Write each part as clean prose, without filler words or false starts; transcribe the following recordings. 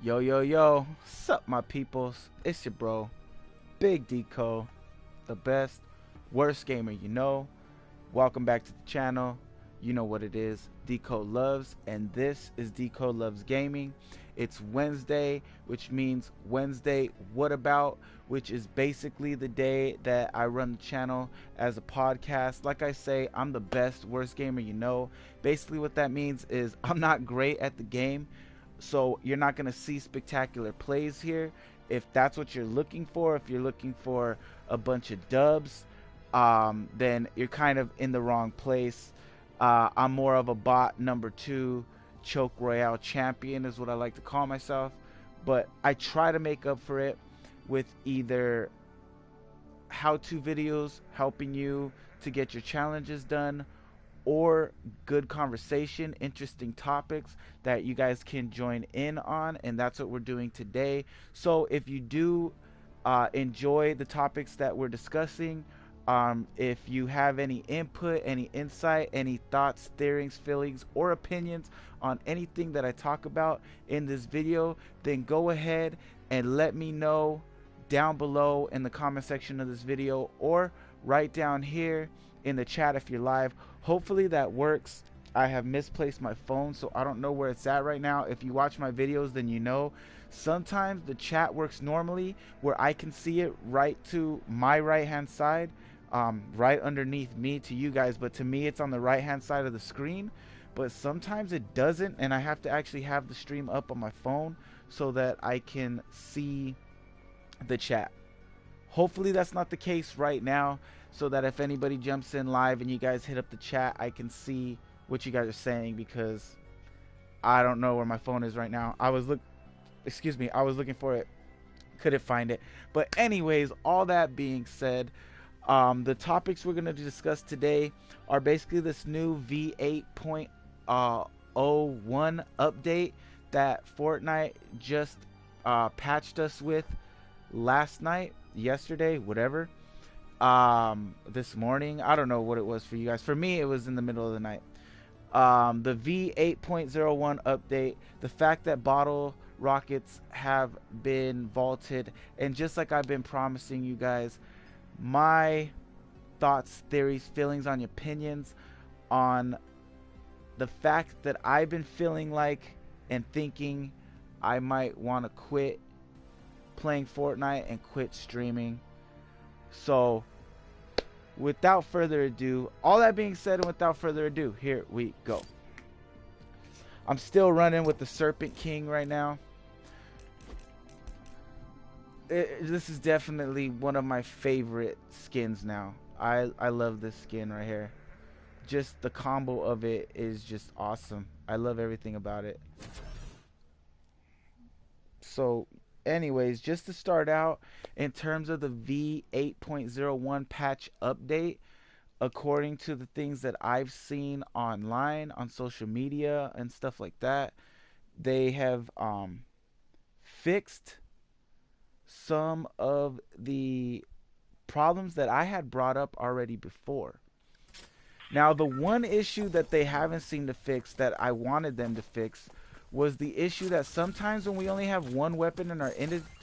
Yo, yo, yo. Sup, my peoples? It's your bro, Big Deco, the best, worst gamer you know. Welcome back to the channel. You know what it is. Deco Loves, and this is Deco Loves Gaming. It's Wednesday, which means Wednesday What About, which is basically the day that I run the channel as a podcast. Like I say, I'm the best, worst gamer you know. Basically what that means is I'm not great at the game, so you're not going to see spectacular plays here. If that's what you're looking for, if you're looking for a bunch of dubs, then you're kind of in the wrong place. I'm more of a bot number 2 choke royale champion is what I like to call myself, but I try to make up for it with either how-to videos helping you to get your challenges done, or good conversation, interesting topics that you guys can join in on, and that's what we're doing today. So if you do enjoy the topics that we're discussing, if you have any input, any insight, any thoughts, theories, feelings, or opinions on anything that I talk about in this video, then go ahead and let me know down below in the comment section of this video, or right down here in the chat if you're live. Hopefully that works. I have misplaced my phone, so I don't know where it's at right now. If you watch my videos, then you know. Sometimes the chat works normally where I can see it right to my right hand side, right underneath me to you guys, but to me it's on the right hand side of the screen. But sometimes it doesn't, and I have to actually have the stream up on my phone so that I can see the chat. Hopefully that's not the case right now, so that if anybody jumps in live and you guys hit up the chat, I can see what you guys are saying, because I don't know where my phone is right now. I was looking for it, couldn't find it. But anyways, all that being said, the topics we're going to discuss today are basically this new v8.01 update that Fortnite just patched us with last night, yesterday, whatever, this morning. I don't know what it was for you guys. For me, it was in the middle of the night. The v8.01 update, the fact that bottle rockets have been vaulted, and just like I've been promising you guys, my thoughts, theories, feelings, on opinions on the fact that I've been feeling like and thinking I might want to quit playing Fortnite and quit streaming. So without further ado, all that being said, and without further ado, here we go. I'm still running with the Serpent King right now. This is definitely one of my favorite skins now. I love this skin right here. Just the combo of it is just awesome. I love everything about it. So anyways, just to start out, in terms of the v8.01 patch update, according to the things that I've seen online on social media and stuff like that, they have fixed some of the problems that I had brought up already before. Now, the one issue that they haven't seemed to fix that I wanted them to fix was the issue that sometimes when we only have one weapon in our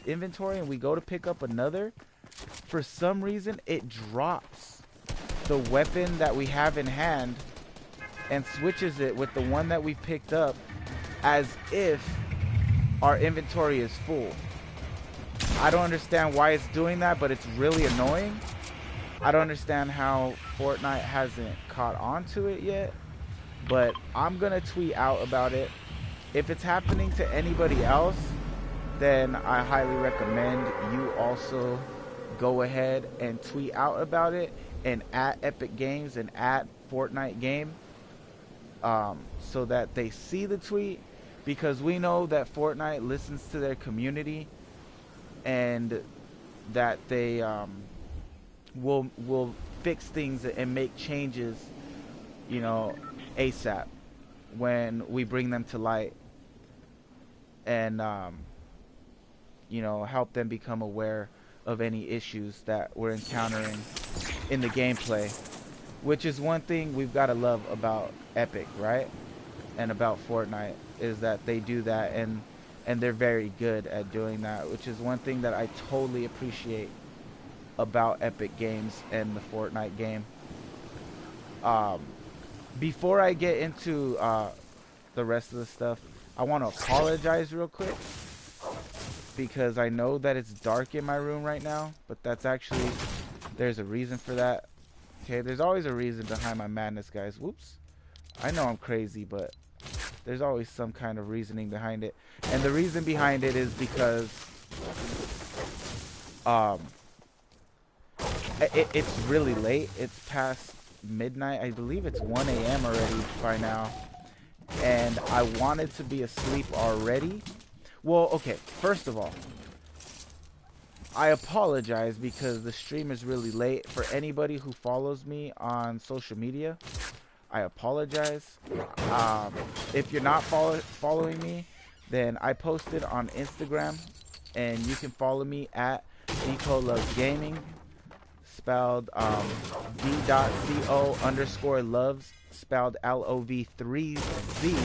inventory and we go to pick up another, for some reason it drops the weapon that we have in hand and switches it with the one that we picked up as if our inventory is full. I don't understand why it's doing that, but it's really annoying. I don't understand how Fortnite hasn't caught on to it yet, but I'm gonna tweet out about it. If it's happening to anybody else, then I highly recommend you also go ahead and tweet out about it and at Epic Games and at Fortnite Game, so that they see the tweet, because we know that Fortnite listens to their community and that they will fix things and make changes, you know, ASAP when we bring them to light, and you know, help them become aware of any issues that we're encountering in the gameplay, which is one thing we've got to love about Epic, right? And about Fortnite, is that they do that, and and they're very good at doing that, which is one thing that I totally appreciate about Epic Games and the Fortnite game. Um, before I get into the rest of the stuff, I want to apologize real quick because I know that it's dark in my room right now, but that's actually, there's a reason for that. Okay, there's always a reason behind my madness, guys. Whoops. I know I'm crazy, but there's always some kind of reasoning behind it. And the reason behind it is because it's really late. It's past midnight. I believe it's 1 a.m. already by now. And I wanted to be asleep already. Well, okay, first of all, I apologize because the stream is really late. For anybody who follows me on social media, I apologize. If you're not following me, then I posted on Instagram, and you can follow me at v8.01, spelled v.co_loves, spelled LOV3Z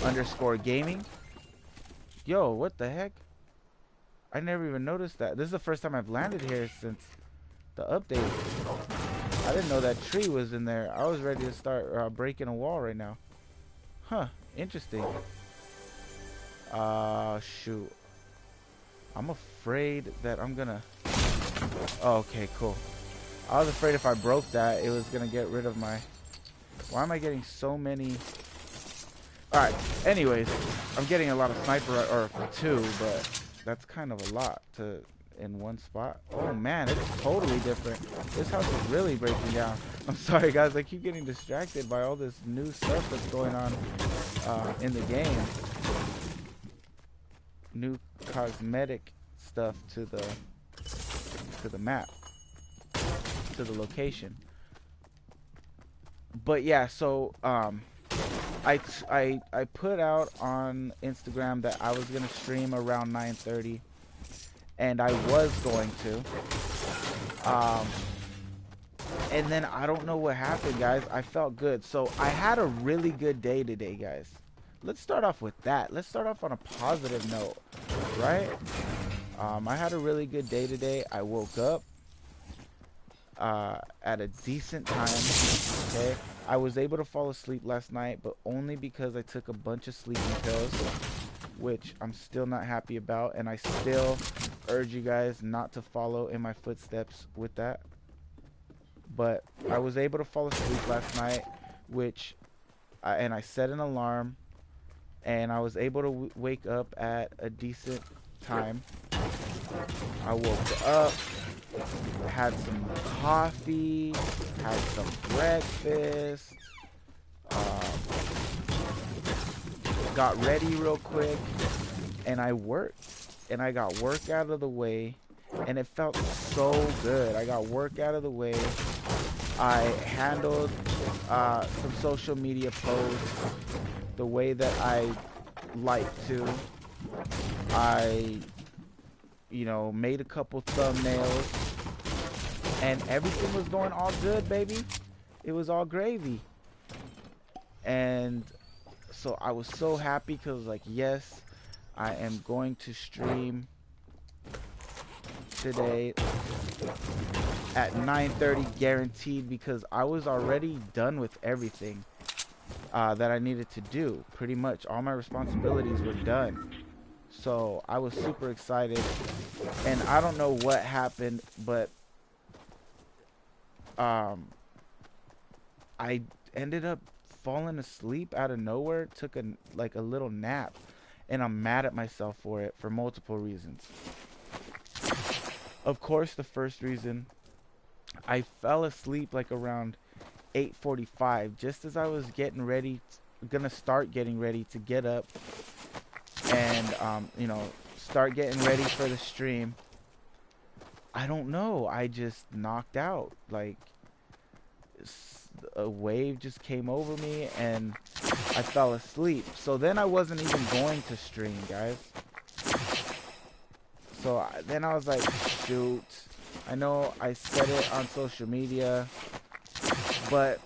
underscore gaming. Yo, what the heck? I never even noticed that. This is the first time I've landed here since the update. I didn't know that tree was in there. I was ready to start breaking a wall right now. Huh, interesting. Shoot. I'm afraid that I'm gonna... Oh, okay, cool. I was afraid if I broke that, it was gonna get rid of my... Why am I getting so many... Alright, anyways, I'm getting a lot of sniper, or two, but that's kind of a lot to in one spot. Oh man, it's totally different. This house is really breaking down. I'm sorry guys, I keep getting distracted by all this new stuff that's going on in the game. New cosmetic stuff to the map, to the location. But yeah, so I put out on Instagram that I was gonna stream around 9:30, and I was going to. And then I don't know what happened, guys. I felt good, so I had a really good day today, guys. Let's start off with that. Let's start off on a positive note, right? I had a really good day today. I woke up at a decent time. Okay, I was able to fall asleep last night, but only because I took a bunch of sleeping pills, which I'm still not happy about, and I still urge you guys not to follow in my footsteps with that. But I was able to fall asleep last night, which I set an alarm, and I was able to wake up at a decent time. I woke up, had some coffee, had some breakfast, got ready real quick, and I worked, and I got work out of the way, and it felt so good. I got work out of the way. I handled some social media posts the way that I like to. I, made a couple thumbnails, and everything was going all good, baby. It was all gravy. And so I was so happy because, like, yes, I am going to stream today at 9:30 guaranteed, because I was already done with everything that I needed to do. Pretty much all my responsibilities were done. So I was super excited, and I don't know what happened, but I ended up falling asleep out of nowhere. Took a little nap, and I'm mad at myself for it for multiple reasons. Of course, the first reason, I fell asleep like around 8:45, just as I was getting ready, gonna start getting ready to get up and start getting ready for the stream. I don't know, I just knocked out. Like, a wave just came over me and I fell asleep. So then I wasn't even going to stream, guys. So then I was like, shoot, I know I said it on social media, but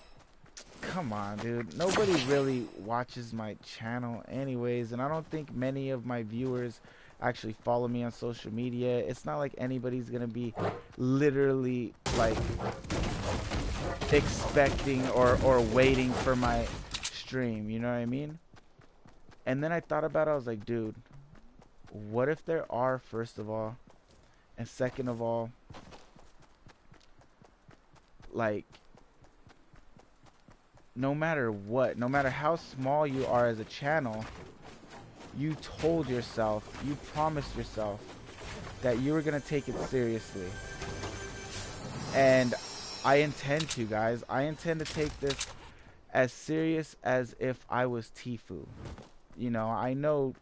come on, dude. Nobody really watches my channel anyways, and I don't think many of my viewers actually follow me on social media. It's not like anybody's gonna be literally like expecting or waiting for my stream, you know what I mean? And then I thought about it, I was like, dude, what if there are, first of all, and second of all, like, no matter what, no matter how small you are as a channel, you told yourself, you promised yourself that you were going to take it seriously. And I intend to, guys. I intend to take this as serious as if I was Tfue. You know, I know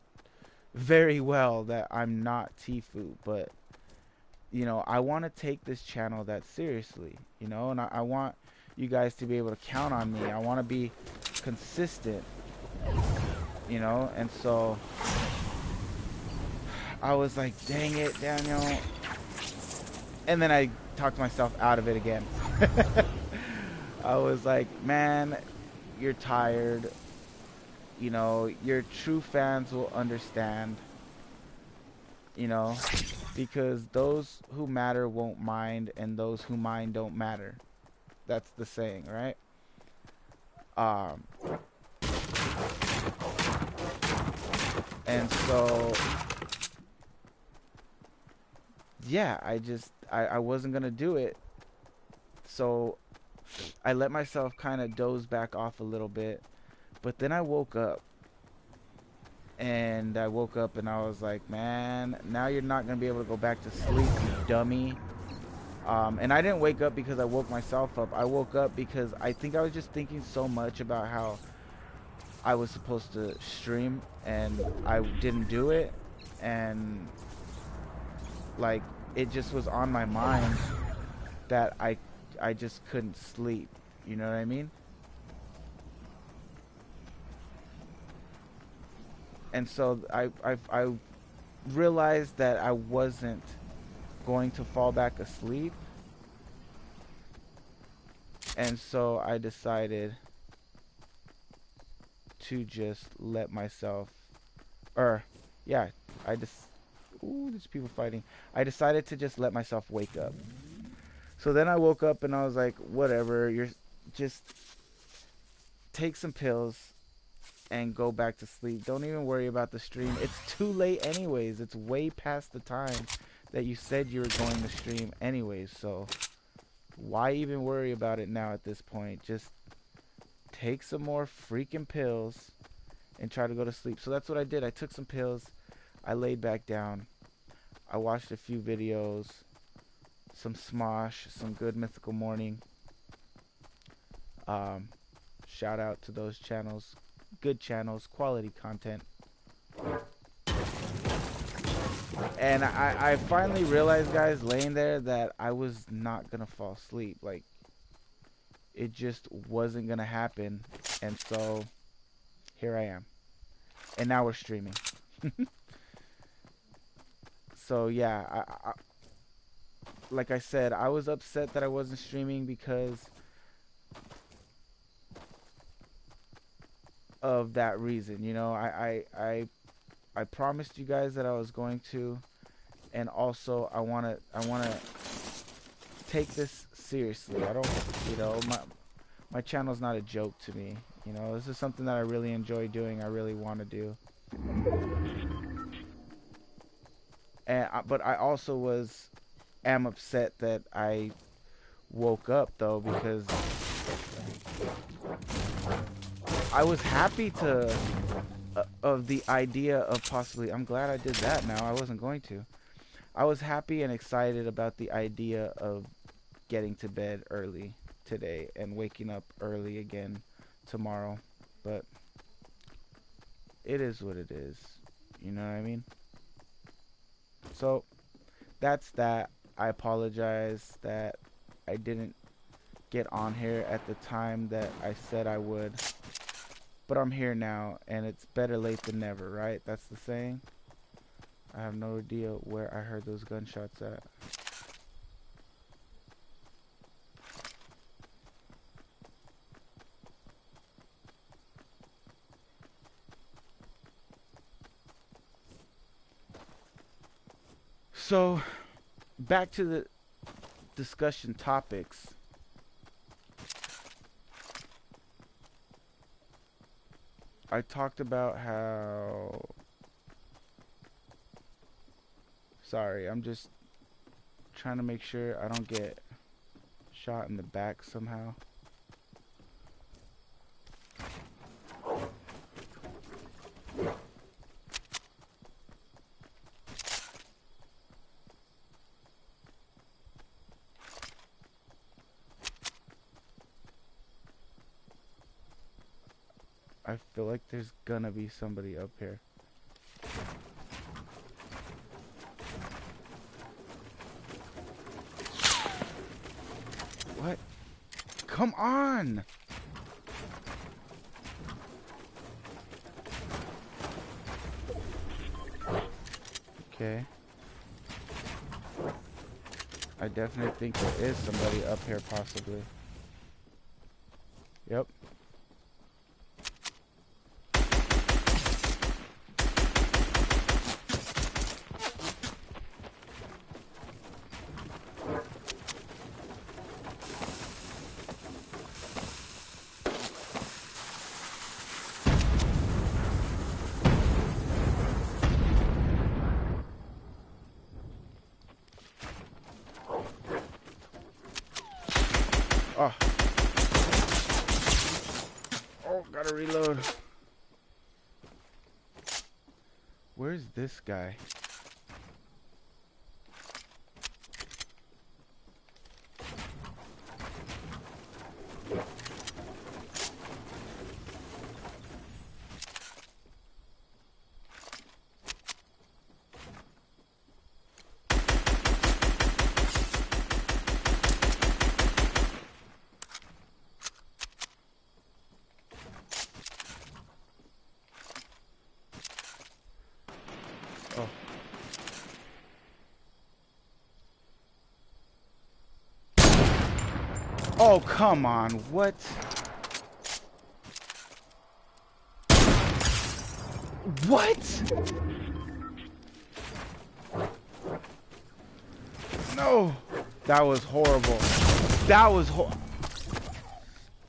very well that I'm not Tfue, but, you know, I want to take this channel that seriously, you know, and I want you guys to be able to count on me. I want to be consistent, you know, and so I was like, dang it, Daniel. And then I talked myself out of it again. I was like, man, you're tired. You know, your true fans will understand, you know, because those who matter won't mind, and those who mind don't matter. That's the saying, right? And so, yeah, I wasn't gonna do it. So I let myself kind of doze back off a little bit, but then I woke up. And I woke up and I was like, man, now you're not gonna be able to go back to sleep, you dummy. And I didn't wake up because I woke myself up. I woke up because I think I was just thinking so much about how I was supposed to stream and I didn't do it, and like it just was on my mind that I just couldn't sleep. You know what I mean? And so I realized that I wasn't going to fall back asleep, and so I decided to just let myself, yeah, I just, ooh, there's people fighting. I decided to just let myself wake up. So then I woke up and I was like, whatever, you're just take some pills and go back to sleep. Don't even worry about the stream. It's too late anyways. It's way past the time that you said you were going to stream anyways, so why even worry about it now at this point? Just take some more freaking pills and try to go to sleep. So that's what I did. I took some pills. I laid back down. I watched a few videos, some Smosh, some good Mythical Morning. Shout out to those channels. Good channels, quality content. And I finally realized, guys, laying there, that I was not gonna fall asleep. Like, it just wasn't gonna happen. And so here I am, and now we're streaming. So yeah, like I said, I was upset that I wasn't streaming because of that reason. You know, I promised you guys that I was going to, and also I wanna take this seriously. I don't, you know, my channel's not a joke to me. You know, this is something that I really enjoy doing. I really want to do. And but I also am upset that I woke up though, because I was happy to of the idea of possibly, I'm glad I did that now. I wasn't going to. I was happy and excited about the idea of getting to bed early today and waking up early again tomorrow, but it is what it is. You know what I mean? So that's that. I apologize that I didn't get on here at the time that I said I would, but I'm here now, and it's better late than never, right? That's the saying. I have no idea where I heard those gunshots at. So, back to the discussion topics. I talked about how... Sorry, I'm just trying to make sure I don't get shot in the back somehow. I feel like there's gonna be somebody up here. What? Come on! Okay. I definitely think there is somebody up here, possibly. Yep. Oh. Oh, gotta reload. Where's this guy? Oh. Oh, come on. What? What? No. That was horrible. That was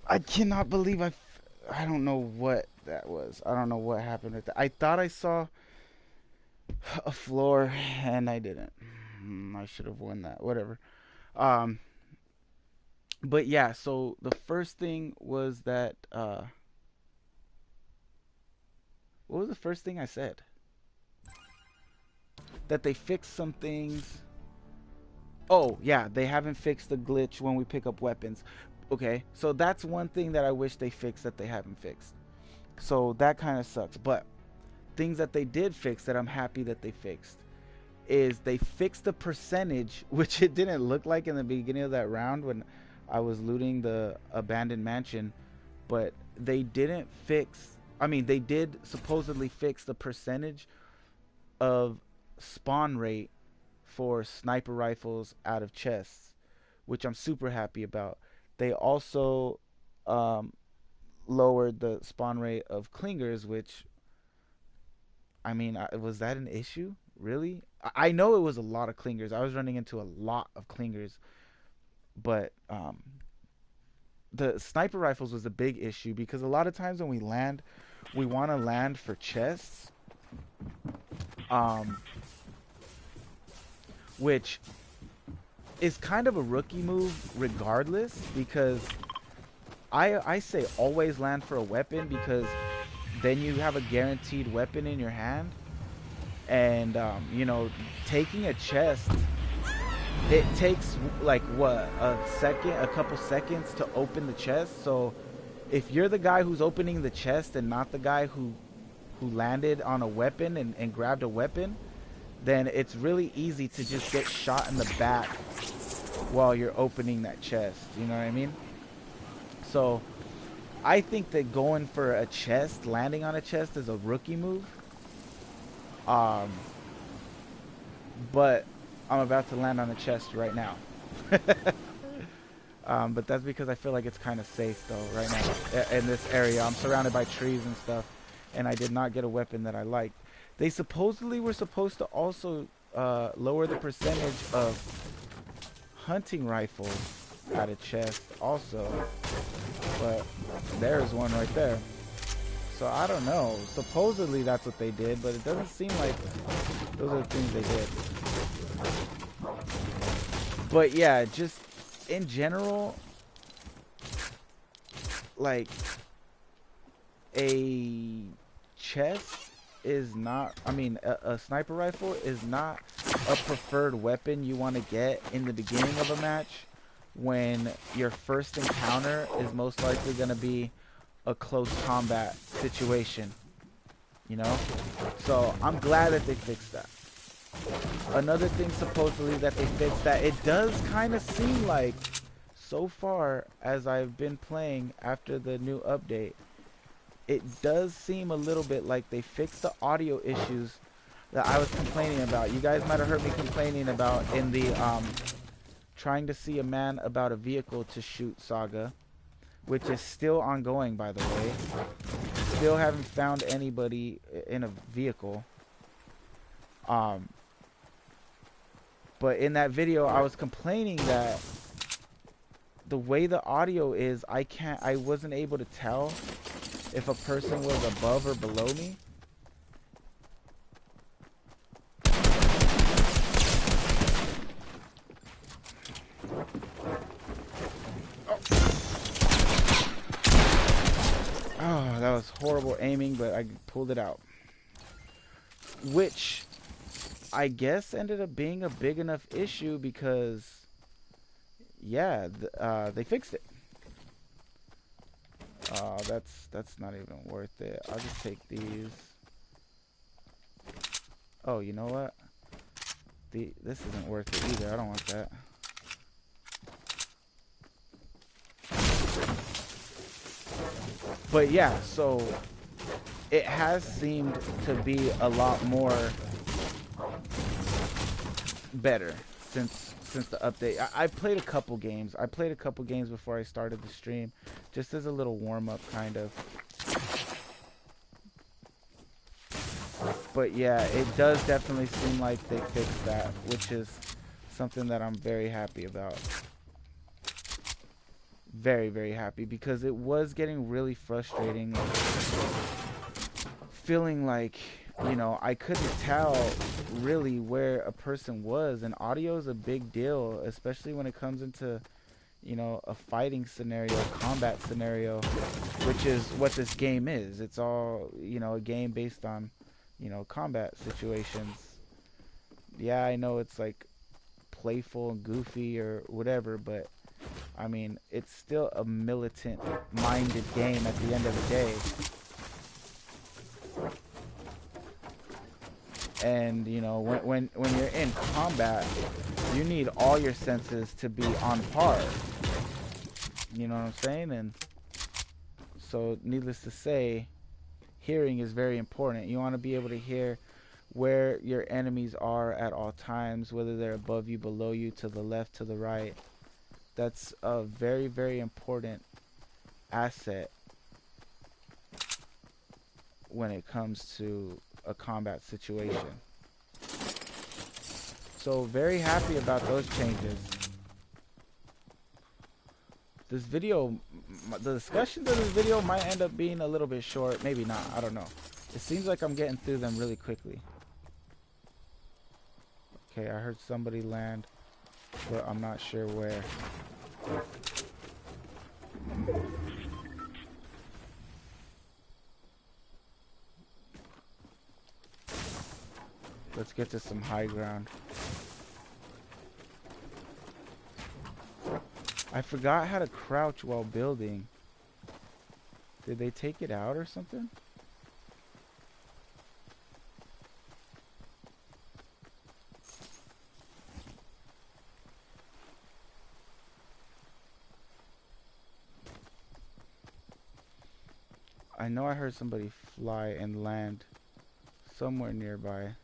I cannot believe I don't know what that was. I don't know what happened with that. I thought I saw a floor and I didn't. I should have won that. Whatever. But yeah, so the first thing was that what was the first thing I said? That they fixed some things. Oh, yeah, they haven't fixed the glitch when we pick up weapons. Okay, so that's one thing that I wish they fixed that they haven't fixed. So that kind of sucks. But things that they did fix that I'm happy that they fixed is they fixed the percentage, which it didn't look like in the beginning of that round when I was looting the abandoned mansion. But they didn't fix... I mean, they did supposedly fix the percentage of spawn rate for sniper rifles out of chests, which I'm super happy about. They also lowered the spawn rate of clingers, which, I mean, was that an issue? Really? I know it was a lot of clingers. I was running into a lot of clingers, but the sniper rifles was a big issue because a lot of times when we land, we want to land for chests, which is kind of a rookie move regardless, because I say always land for a weapon, because then you have a guaranteed weapon in your hand. And you know, taking a chest, it takes like what, a couple seconds to open the chest. So if you're the guy who's opening the chest and not the guy who landed on a weapon and grabbed a weapon, then it's really easy to just get shot in the back while you're opening that chest. You know what I mean? So I think that going for a chest, landing on a chest, is a rookie move. But I'm about to land on a chest right now. But that's because I feel like it's kind of safe though right now in this area. I'm surrounded by trees and stuff, and I did not get a weapon that I liked. They supposedly were supposed to also lower the percentage of hunting rifles at a chest also. But there's one right there. So I don't know. Supposedly that's what they did, but it doesn't seem like those are the things they did. But yeah, just in general, like, a chest is not, I mean, a sniper rifle is not a preferred weapon you want to get in the beginning of a match when your first encounter is most likely going to be a close combat situation, you know? So I'm glad that they fixed that. Another thing supposedly that they fixed, that it does kind of seem like, so far as I've been playing after the new update, it does seem a little bit like they fixed the audio issues that I was complaining about. You guys might have heard me complaining about in the trying to see a man about a vehicle to shoot saga, which is still ongoing, by the way. Still haven't found anybody in a vehicle. But in that video, I was complaining that the way the audio is, I wasn't able to tell if a person was above or below me. Oh, that was horrible aiming, but I pulled it out. Which I guess ended up being a big enough issue because, yeah, they fixed it. That's not even worth it. I'll just take these. Oh, you know what? This isn't worth it either. I don't want that. But yeah, so it has seemed to be a lot more better since the update. I played a couple games. I played a couple games before I started the stream, just as a little warm-up kind of. But yeah, it does definitely seem like they fixed that, which is something that I'm very happy about. Very, very happy, because it was getting really frustrating, feeling like, you know, I couldn't tell really where a person was, and audio is a big deal, especially when it comes into, you know, a fighting scenario, a combat scenario, which is what this game is. It's all, you know, a game based on, you know, combat situations. Yeah, I know it's like playful and goofy or whatever, but I mean, it's still a militant-minded game at the end of the day. And, you know, when you're in combat, you need all your senses to be on par. You know what I'm saying? And so, needless to say, hearing is very important. You want to be able to hear where your enemies are at all times, whether they're above you, below you, to the left, to the right. That's a very, very important asset when it comes to a combat situation. So very happy about those changes. This video, the discussions of this video might end up being a little bit short. Maybe not, I don't know. It seems like I'm getting through them really quickly. Okay, I heard somebody land, but I'm not sure where. Let's get to some high ground. I forgot how to crouch while building. Did they take it out or something? I know I heard somebody fly and land somewhere nearby.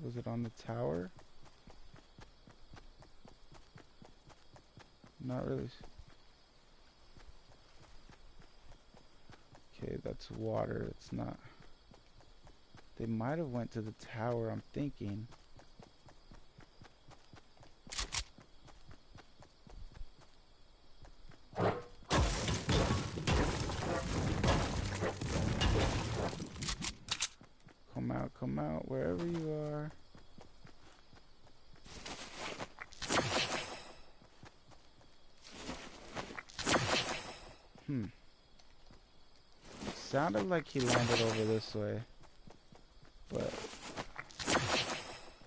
Was it on the tower? Not really. Okay, that's water. It's not. They might have went to the tower, I'm thinking. Come out, wherever you are. Sounded like he landed over this way. But I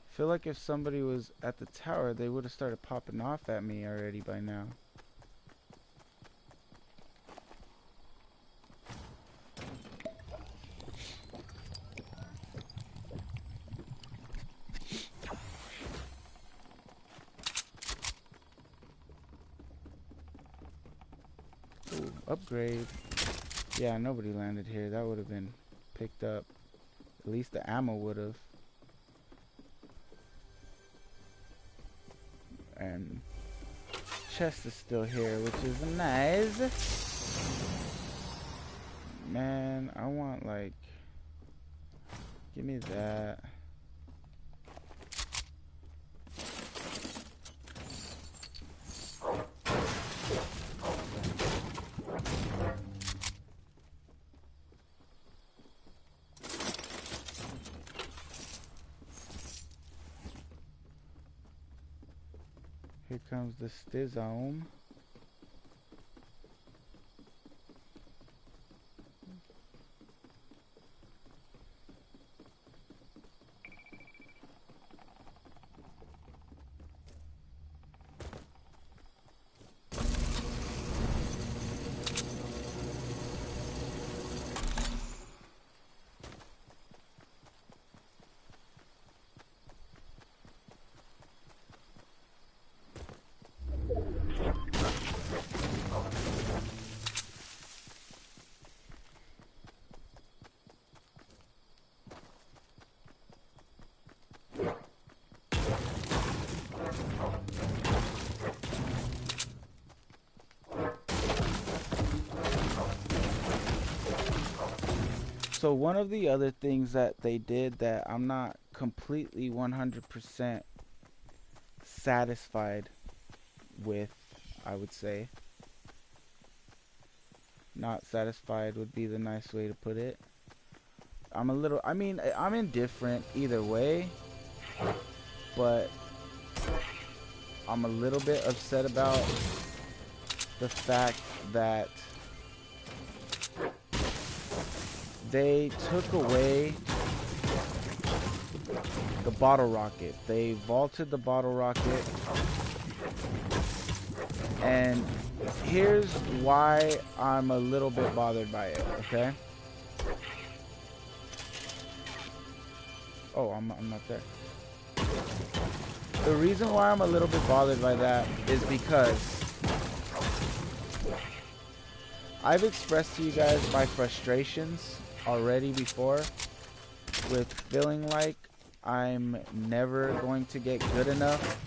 feel like if somebody was at the tower, they would have started popping off at me already by now. Ooh, upgrade. Yeah, nobody landed here. That would have been picked up. At least the ammo would have. And chest is still here, which is nice. Man, I want like, give me that. Here comes the stizome. So one of the other things that they did that I'm not completely 100% satisfied with, I would say. Not satisfied would be the nice way to put it. I'm indifferent either way, but I'm a little bit upset about the fact that they took away the bottle rocket. They vaulted the bottle rocket. And here's why I'm a little bit bothered by it, okay? Oh, I'm not there. The reason why I'm a little bit bothered by that is because I've expressed to you guys my frustrations already before with feeling like I'm never going to get good enough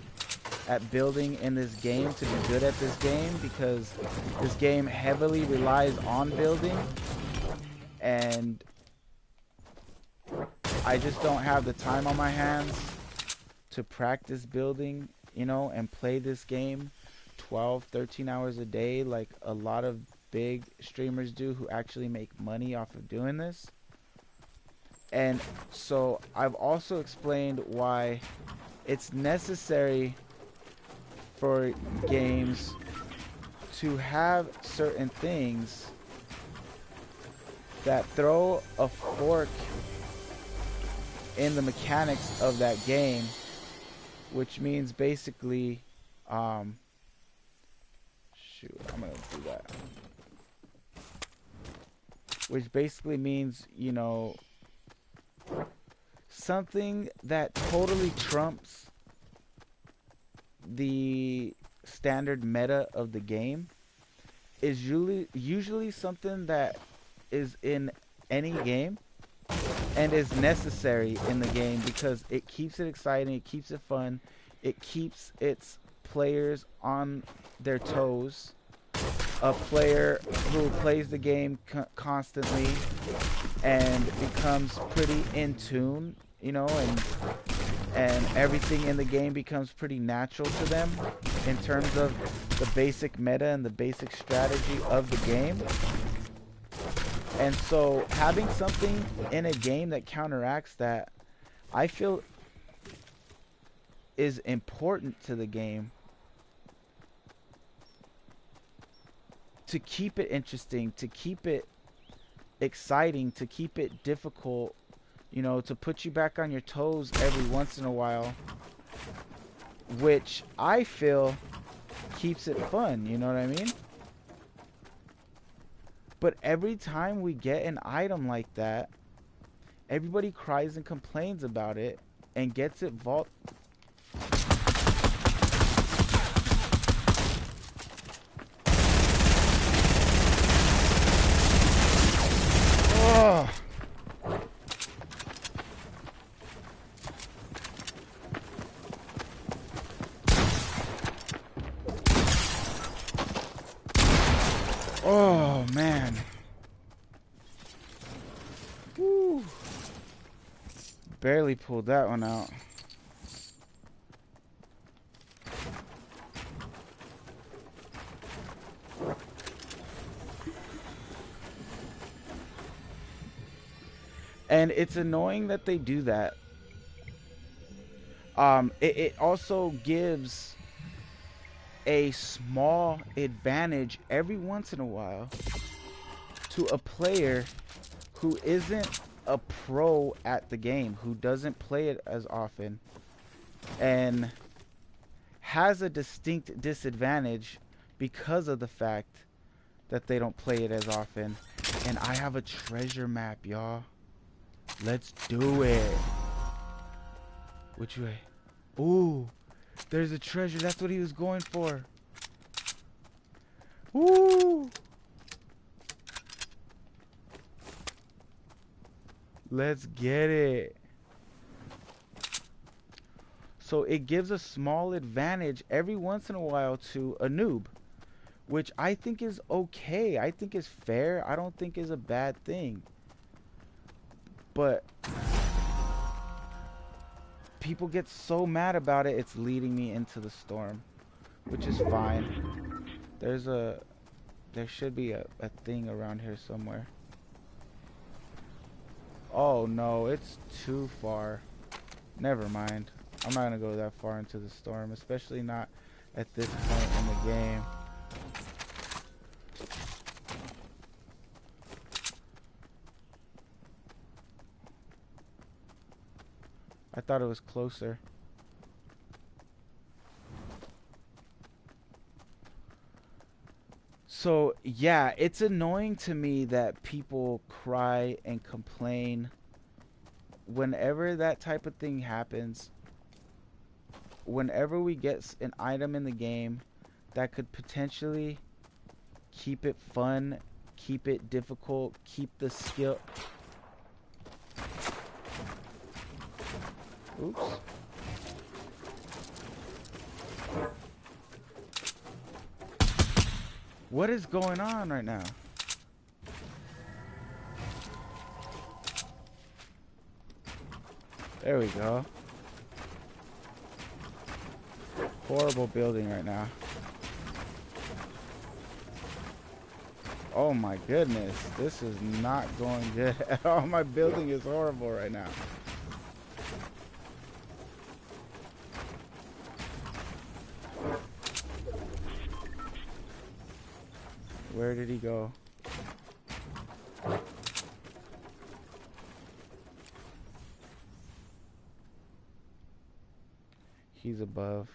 at building in this game to be good at this game, because this game heavily relies on building and I just don't have the time on my hands to practice building, you know, and play this game 12-13 hours a day like a lot of big streamers do who actually make money off of doing this. And so I've also explained why it's necessary for games to have certain things that throw a fork in the mechanics of that game, which means basically shoot, I'm gonna do that. Which basically means, you know, something that totally trumps the standard meta of the game is usually something that is in any game and is necessary in the game because it keeps it exciting, it keeps it fun, it keeps its players on their toes, a player who plays the game constantly and becomes pretty in tune, you know, and everything in the game becomes pretty natural to them in terms of the basic meta and the basic strategy of the game. And so having something in a game that counteracts that, I feel, is important to the game to keep it interesting, to keep it exciting, to keep it difficult, you know, to put you back on your toes every once in a while, which I feel keeps it fun, you know what I mean? But every time we get an item like that, everybody cries and complains about it and gets it vault. Oh. Oh man. Woo. Barely pulled that one out. And it's annoying that they do that. It also gives a small advantage every once in a while to a player who isn't a pro at the game, who doesn't play it as often, and has a distinct disadvantage because of the fact that they don't play it as often. And I have a treasure map, y'all. Let's do it. Which way? Ooh, there's a treasure. That's what he was going for. Ooh. Let's get it. So it gives a small advantage every once in a while to a noob, which I think is okay. I think is fair. I don't think is a bad thing. But people get so mad about it, it's leading me into the storm, which is fine. There should be a thing around here somewhere. Oh no, it's too far. Never mind. I'm not gonna go that far into the storm, especially not at this point in the game. I thought it was closer. So yeah, it's annoying to me that people cry and complain whenever that type of thing happens. Whenever we get an item in the game that could potentially keep it fun, keep it difficult, keep the skill. Oops. What is going on right now? There we go. Horrible building right now. Oh my goodness. This is not going good at all. My building is horrible right now. Where did he go? He's above.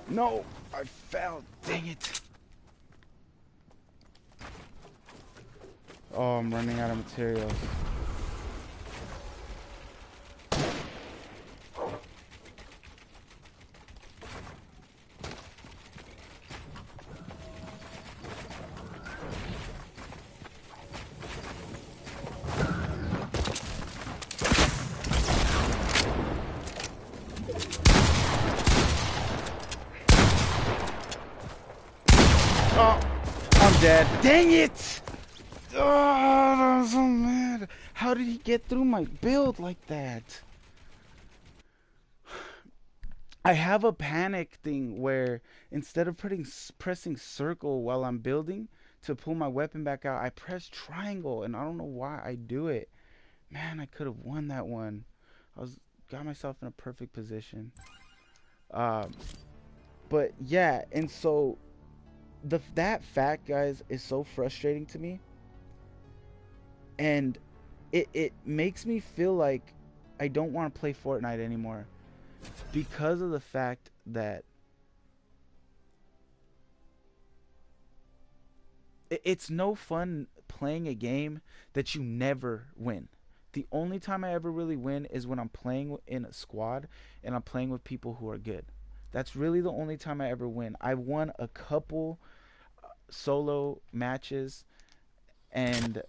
No, I fell. Dang it. Oh, I'm running out of materials. Oh, I'm dead. Dang it! Oh, I'm so mad. How did he get through my build like that? I have a panic thing where instead of pressing circle while I'm building to pull my weapon back out, I press triangle, and I don't know why I do it. Man, I could have won that one. Got myself in a perfect position. Um, but yeah, and so that fact, guys, is so frustrating to me, and it makes me feel like I don't want to play Fortnite anymore because of the fact that it's no fun playing a game that you never win. The only time I ever really win is when I'm playing in a squad and I'm playing with people who are good. That's really the only time I ever win. I won a couple solo matches, and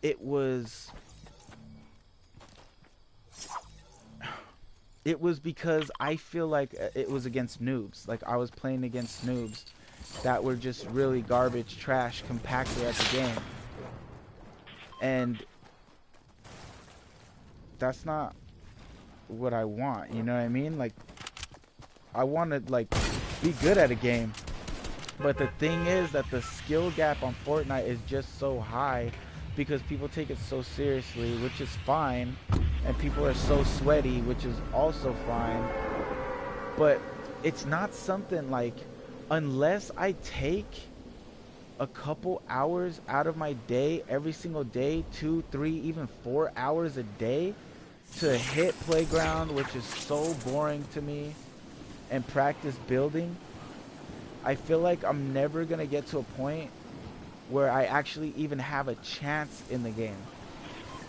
it was because I feel like it was against noobs. Like I was playing against noobs that were just really garbage, trash, compactor at the game. And that's not what I want, you know what I mean? Like I want to like be good at a game. But the thing is that the skill gap on Fortnite is just so high because people take it so seriously, which is fine, and people are so sweaty, which is also fine. But it's not something like, unless I take a couple hours out of my day every single day, 2, 3, even 4 hours a day to hit playground, which is so boring to me, and practice building, I feel like I'm never gonna get to a point where I actually even have a chance in the game.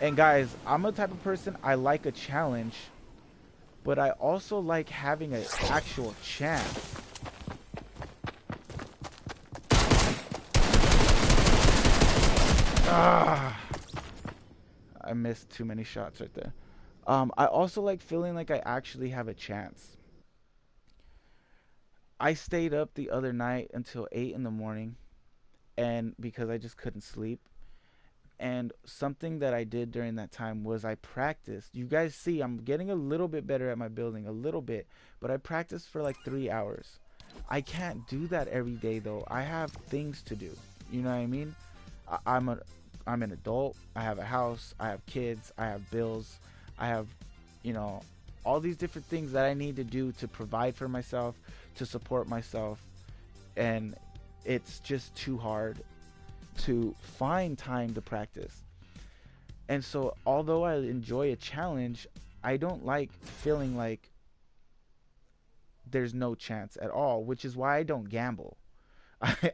And guys, I'm a type of person, I like a challenge, but I also like having an actual chance. Ah, I missed too many shots right there. I also like feeling like I actually have a chance. I stayed up the other night until 8 in the morning, and because I just couldn't sleep. And something that I did during that time was I practiced. You guys see, I'm getting a little bit better at my building, a little bit, but I practiced for like 3 hours. I can't do that every day though. I have things to do. You know what I mean? I'm an adult. I have a house. I have kids. I have bills. I have, you know, all these different things that I need to do to provide for myself, to support myself, and it's just too hard to find time to practice. And so although I enjoy a challenge, I don't like feeling like there's no chance at all, which is why I don't gamble.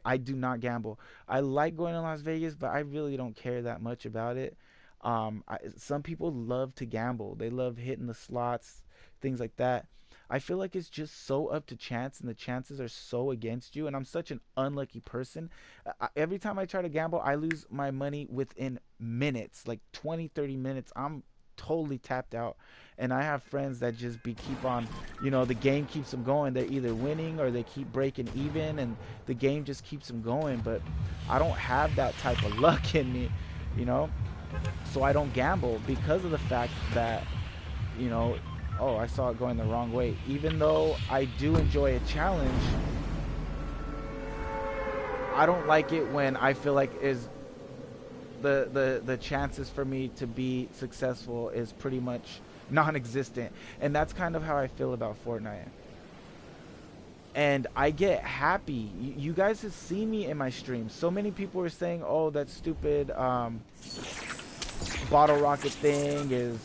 I do not gamble. I like going to Las Vegas, but I really don't care that much about it. Some people love to gamble. They love hitting the slots, things like that. I feel like it's just so up to chance, and the chances are so against you. And I'm such an unlucky person. Every time I try to gamble, I lose my money within minutes, like 20, 30 minutes. I'm totally tapped out. And I have friends that just keep on, you know, the game keeps them going. They're either winning or they keep breaking even, and the game just keeps them going. But I don't have that type of luck in me, you know. So I don't gamble because of the fact that, you know, oh, I saw it going the wrong way. Even though I do enjoy a challenge, I don't like it when I feel like the chances for me to be successful is pretty much non-existent. And that's kind of how I feel about Fortnite. And I get happy. You guys have seen me in my streams. So many people are saying, oh, that stupid bottle rocket thing is,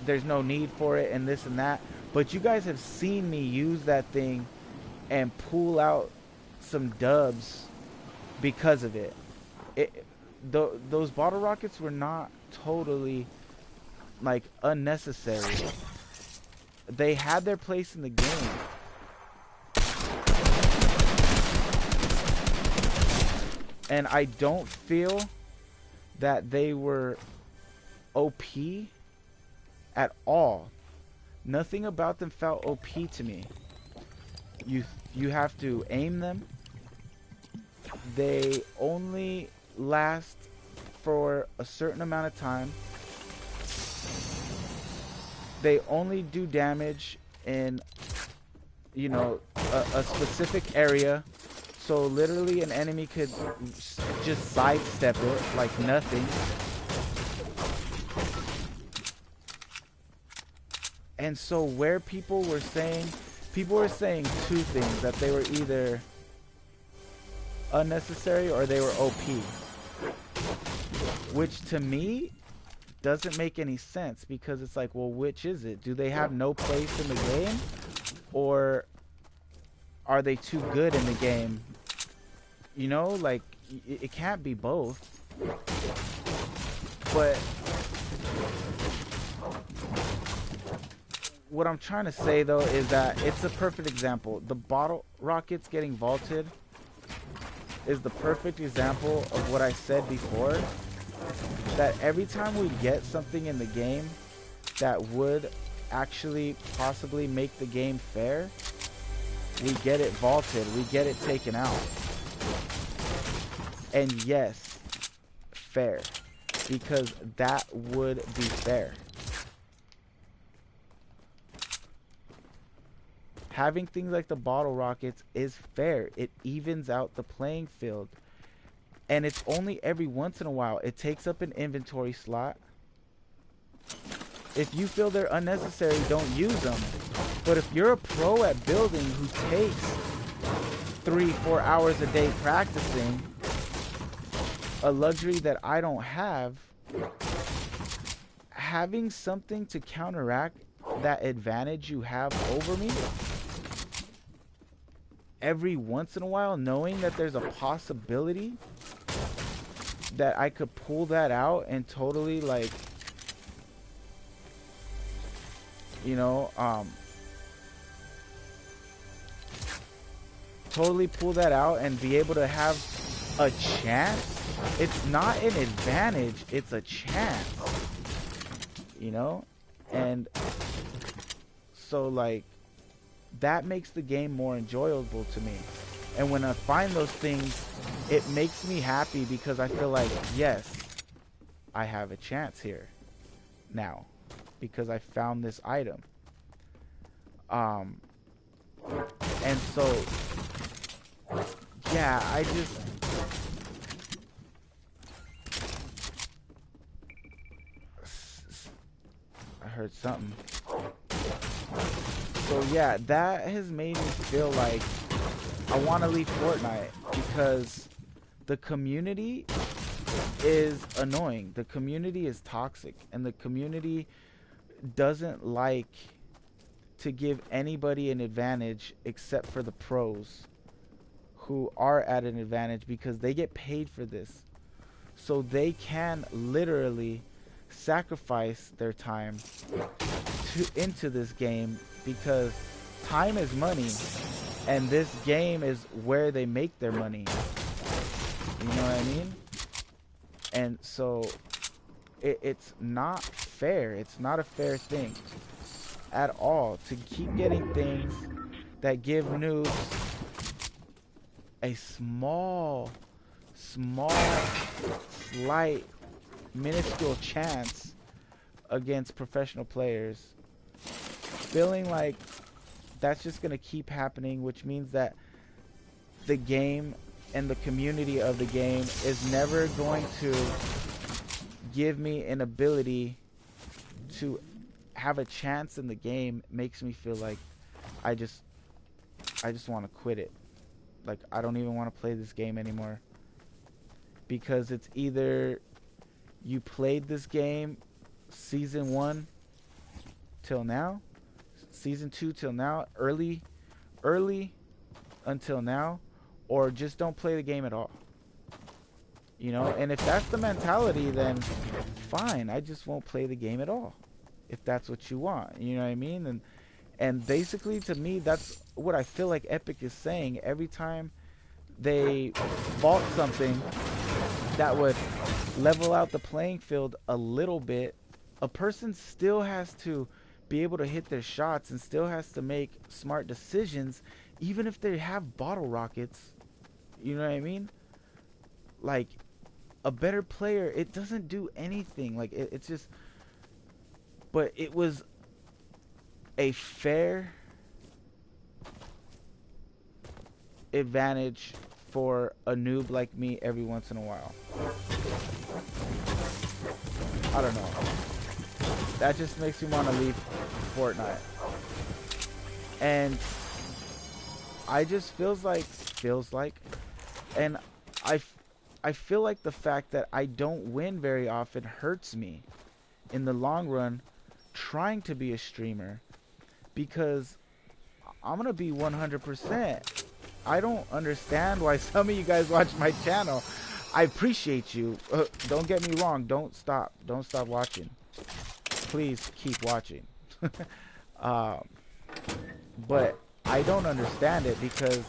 there's no need for it, and this and that. But you guys have seen me use that thing and pull out some dubs because of it. Those bottle rockets were not totally like unnecessary. They had their place in the game. And I don't feel that they were OP at all. Nothing about them felt OP to me. You have to aim them. They only last for a certain amount of time. They only do damage in, you know, a specific area. So literally an enemy could just sidestep it like nothing. And so where people were saying two things, that they were either unnecessary or they were OP. Which to me doesn't make any sense, because it's like, well, which is it? Do they have no place in the game, or are they too good in the game? You know, like, it can't be both. But what I'm trying to say though is that it's a perfect example. The bottle rockets getting vaulted is the perfect example of what I said before, that every time we get something in the game that would actually possibly make the game fair, we get it vaulted, we get it taken out. And yes, fair, because that would be fair. Having things like the bottle rockets is fair. It evens out the playing field. And it's only every once in a while. It takes up an inventory slot. If you feel they're unnecessary, don't use them. But if you're a pro at building who takes 3-4 hours a day practicing, a luxury that I don't have, having something to counteract that advantage you have over me every once in a while, knowing that there's a possibility that I could pull that out and totally, like, you know, totally pull that out and be able to have a chance. It's not an advantage, it's a chance, you know? And so, like, that makes the game more enjoyable to me. And when I find those things, it makes me happy, because I feel like, yes, I have a chance here now, because I found this item. And so, yeah, I heard something. So yeah, that has made me feel like I want to leave Fortnite, because the community is annoying. The community is toxic, and the community doesn't like to give anybody an advantage except for the pros, who are at an advantage because they get paid for this. So they can literally sacrifice their time into this game, because time is money, and this game is where they make their money. You know what I mean? And so it's not fair. It's not a fair thing at all to keep getting things that give noobs a small, slight, minuscule chance against professional players. Feeling like that's just going to keep happening, which means that the game and the community of the game is never going to give me an ability to have a chance in the game. Makes me feel like I just want to quit it. Like, I don't even want to play this game anymore, because it's either you played this game season 1 till now, season 2 till now, early until now, or just don't play the game at all. You know, and if that's the mentality, then fine, I just won't play the game at all. If that's what you want, you know what I mean? And basically, to me, that's what I feel like Epic is saying every time they vault something that would level out the playing field a little bit. A person still has to be able to hit their shots and still has to make smart decisions, even if they have bottle rockets. You know what I mean? Like, a better player, it doesn't do anything. Like, it's just... But it was a fair advantage for a noob like me every once in a while. I don't know. That just makes me want to leave Fortnite. And I just feels like, and I feel like the fact that I don't win very often hurts me in the long run trying to be a streamer, because I'm gonna be 100%. I don't understand why some of you guys watch my channel. I appreciate you. Don't get me wrong. Don't stop watching. Please keep watching. But I don't understand it, because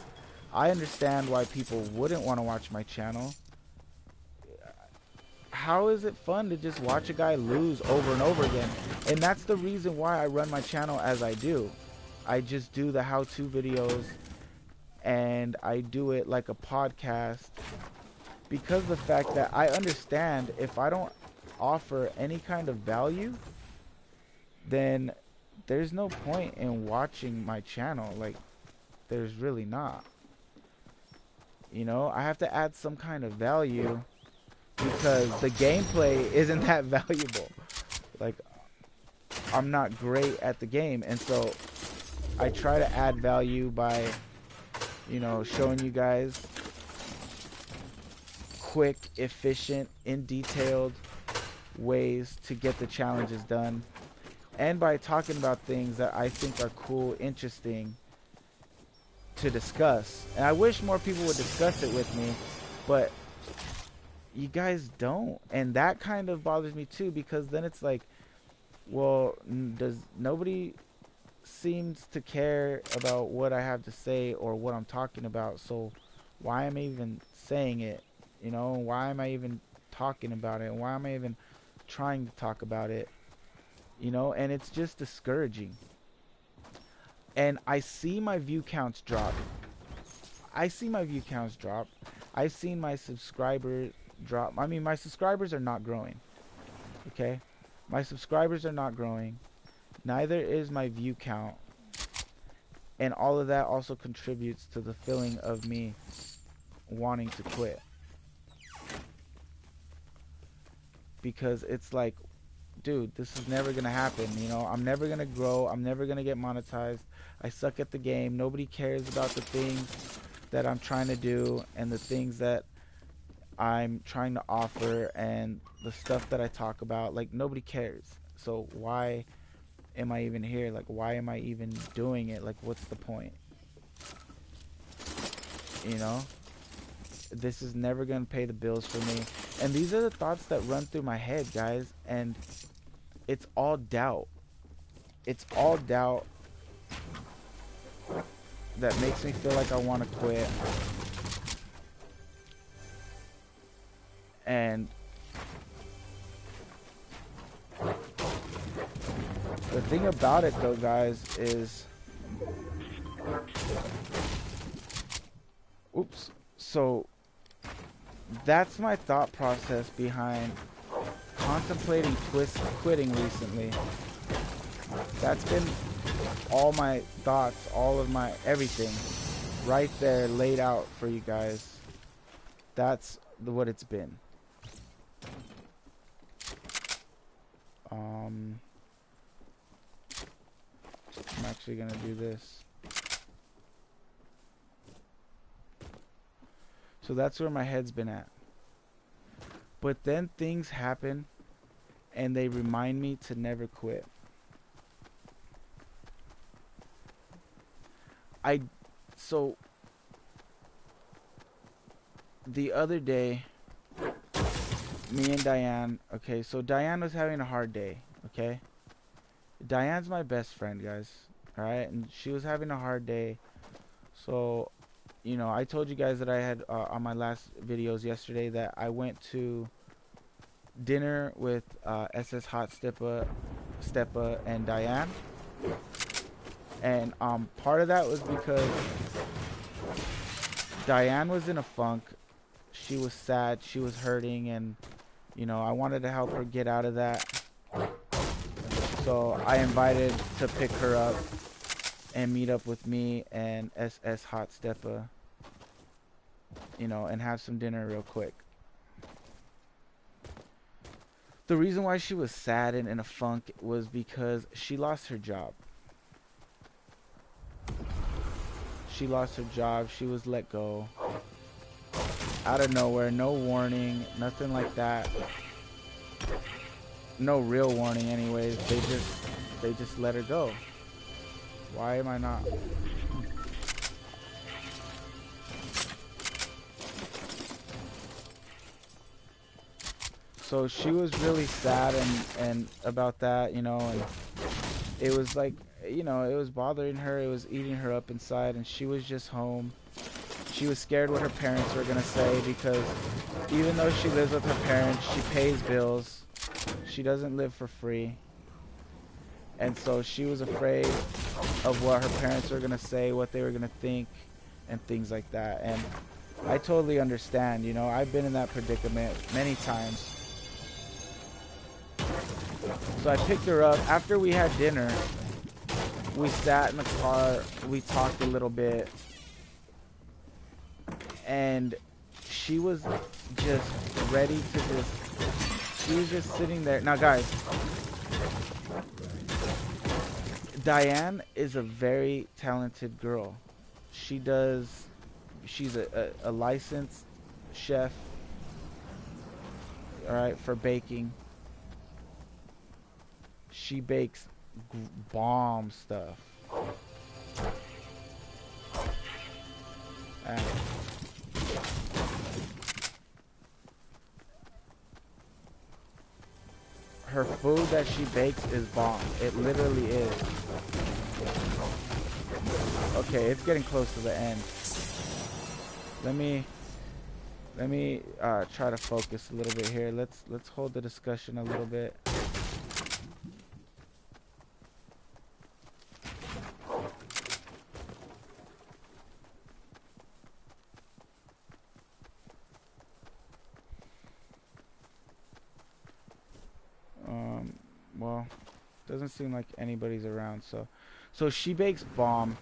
I understand why people wouldn't want to watch my channel. How is it fun to just watch a guy lose over and over again? And that's the reason why I run my channel as I do. I just do the how-to videos, and I do it like a podcast, because of the fact that I understand if I don't offer any kind of value, then there's no point in watching my channel. Like, there's really not. You know, I have to add some kind of value, because the gameplay isn't that valuable. Like, I'm not great at the game, and so I try to add value by, you know, showing you guys quick, efficient, in detailed ways to get the challenges done, and by talking about things that I think are cool, interesting to discuss. And I wish more people would discuss it with me, but you guys don't, and that kind of bothers me too, because then it's like, well, does nobody seems to care about what I have to say or what I'm talking about, so why am I even saying it? You know, why am I even talking about it? Why am I even trying to talk about it? You know, and it's just discouraging. And I see my view counts drop. I've seen my subscribers drop. I mean, my subscribers are not growing. Okay? My subscribers are not growing. Neither is my view count. And all of that also contributes to the feeling of me wanting to quit. Because it's like, dude, this is never gonna happen. You know, I'm never gonna grow. I'm never gonna get monetized. I suck at the game. Nobody cares about the things that I'm trying to do, and the things that I'm trying to offer, and the stuff that I talk about. Like, nobody cares. So why am I even here? Like, why am I even doing it? Like, what's the point? You know? This is never gonna pay the bills for me. And these are the thoughts that run through my head, guys. And it's all doubt. It's all doubt that makes me feel like I want to quit. And the thing about it, though, guys, is... Oops. So that's my thought process behind contemplating quitting recently. That's been all my thoughts, all of my everything right there laid out for you guys. That's what it's been. I'm actually gonna do this. So that's where my head's been at. But then things happen, and they remind me to never quit. I so the other day, me and Diane, okay, so Diane was having a hard day, okay? Diane's my best friend, guys, alright? And she was having a hard day. So, you know, I told you guys that I had, on my last videos yesterday, that I went to dinner with SS Hot Steppa and Diane. And part of that was because Diane was in a funk. She was sad, she was hurting, and you know, I wanted to help her get out of that. So I invited to pick her up and meet up with me and SS Hot Steppa, you know, and have some dinner real quick. The reason why she was sad and in a funk was because she lost her job. She lost her job. She was let go out of nowhere, no warning, nothing like that. No real warning anyways. They just let her go. Why am I not? So she was really sad and about that, you know, and it was like, you know, it was bothering her, it was eating her up inside, and she was just home. She was scared what her parents were gonna say, because even though she lives with her parents, she pays bills. She doesn't live for free. And so she was afraid of what her parents were gonna say, what they were gonna think, and things like that. And I totally understand, you know, I've been in that predicament many times. So I picked her up. After we had dinner, we sat in the car, we talked a little bit, and she was just ready to she was just sitting there. Now guys, Diane is a very talented girl. She's a licensed chef, alright, for baking. She bakes bomb stuff. And her food that she bakes is bomb. It literally is. Okay, it's getting close to the end. Let me try to focus a little bit here. Let's hold the discussion a little bit. Well, doesn't seem like anybody's around, so she bakes bomb.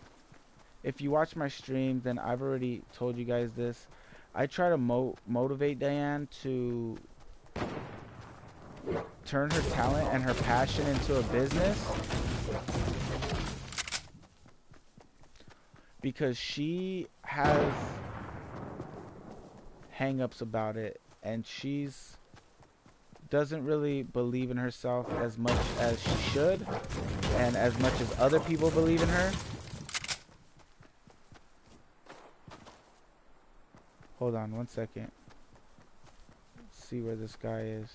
If you watch my stream, then I've already told you guys this. I try to motivate Diane to turn her talent and her passion into a business, because she has hang-ups about it, and she's doesn't really believe in herself as much as she should, and as much as other people believe in her. Hold on one second. Let's see where this guy is.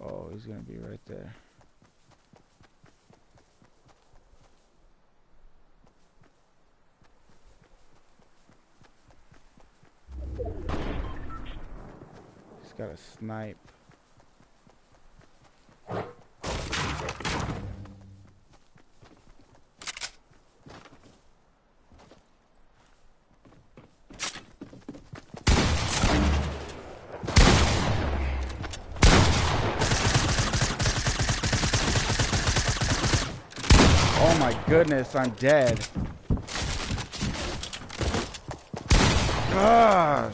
Oh, he's gonna be right there. He's got a snipe. Oh my goodness, I'm dead. Gosh.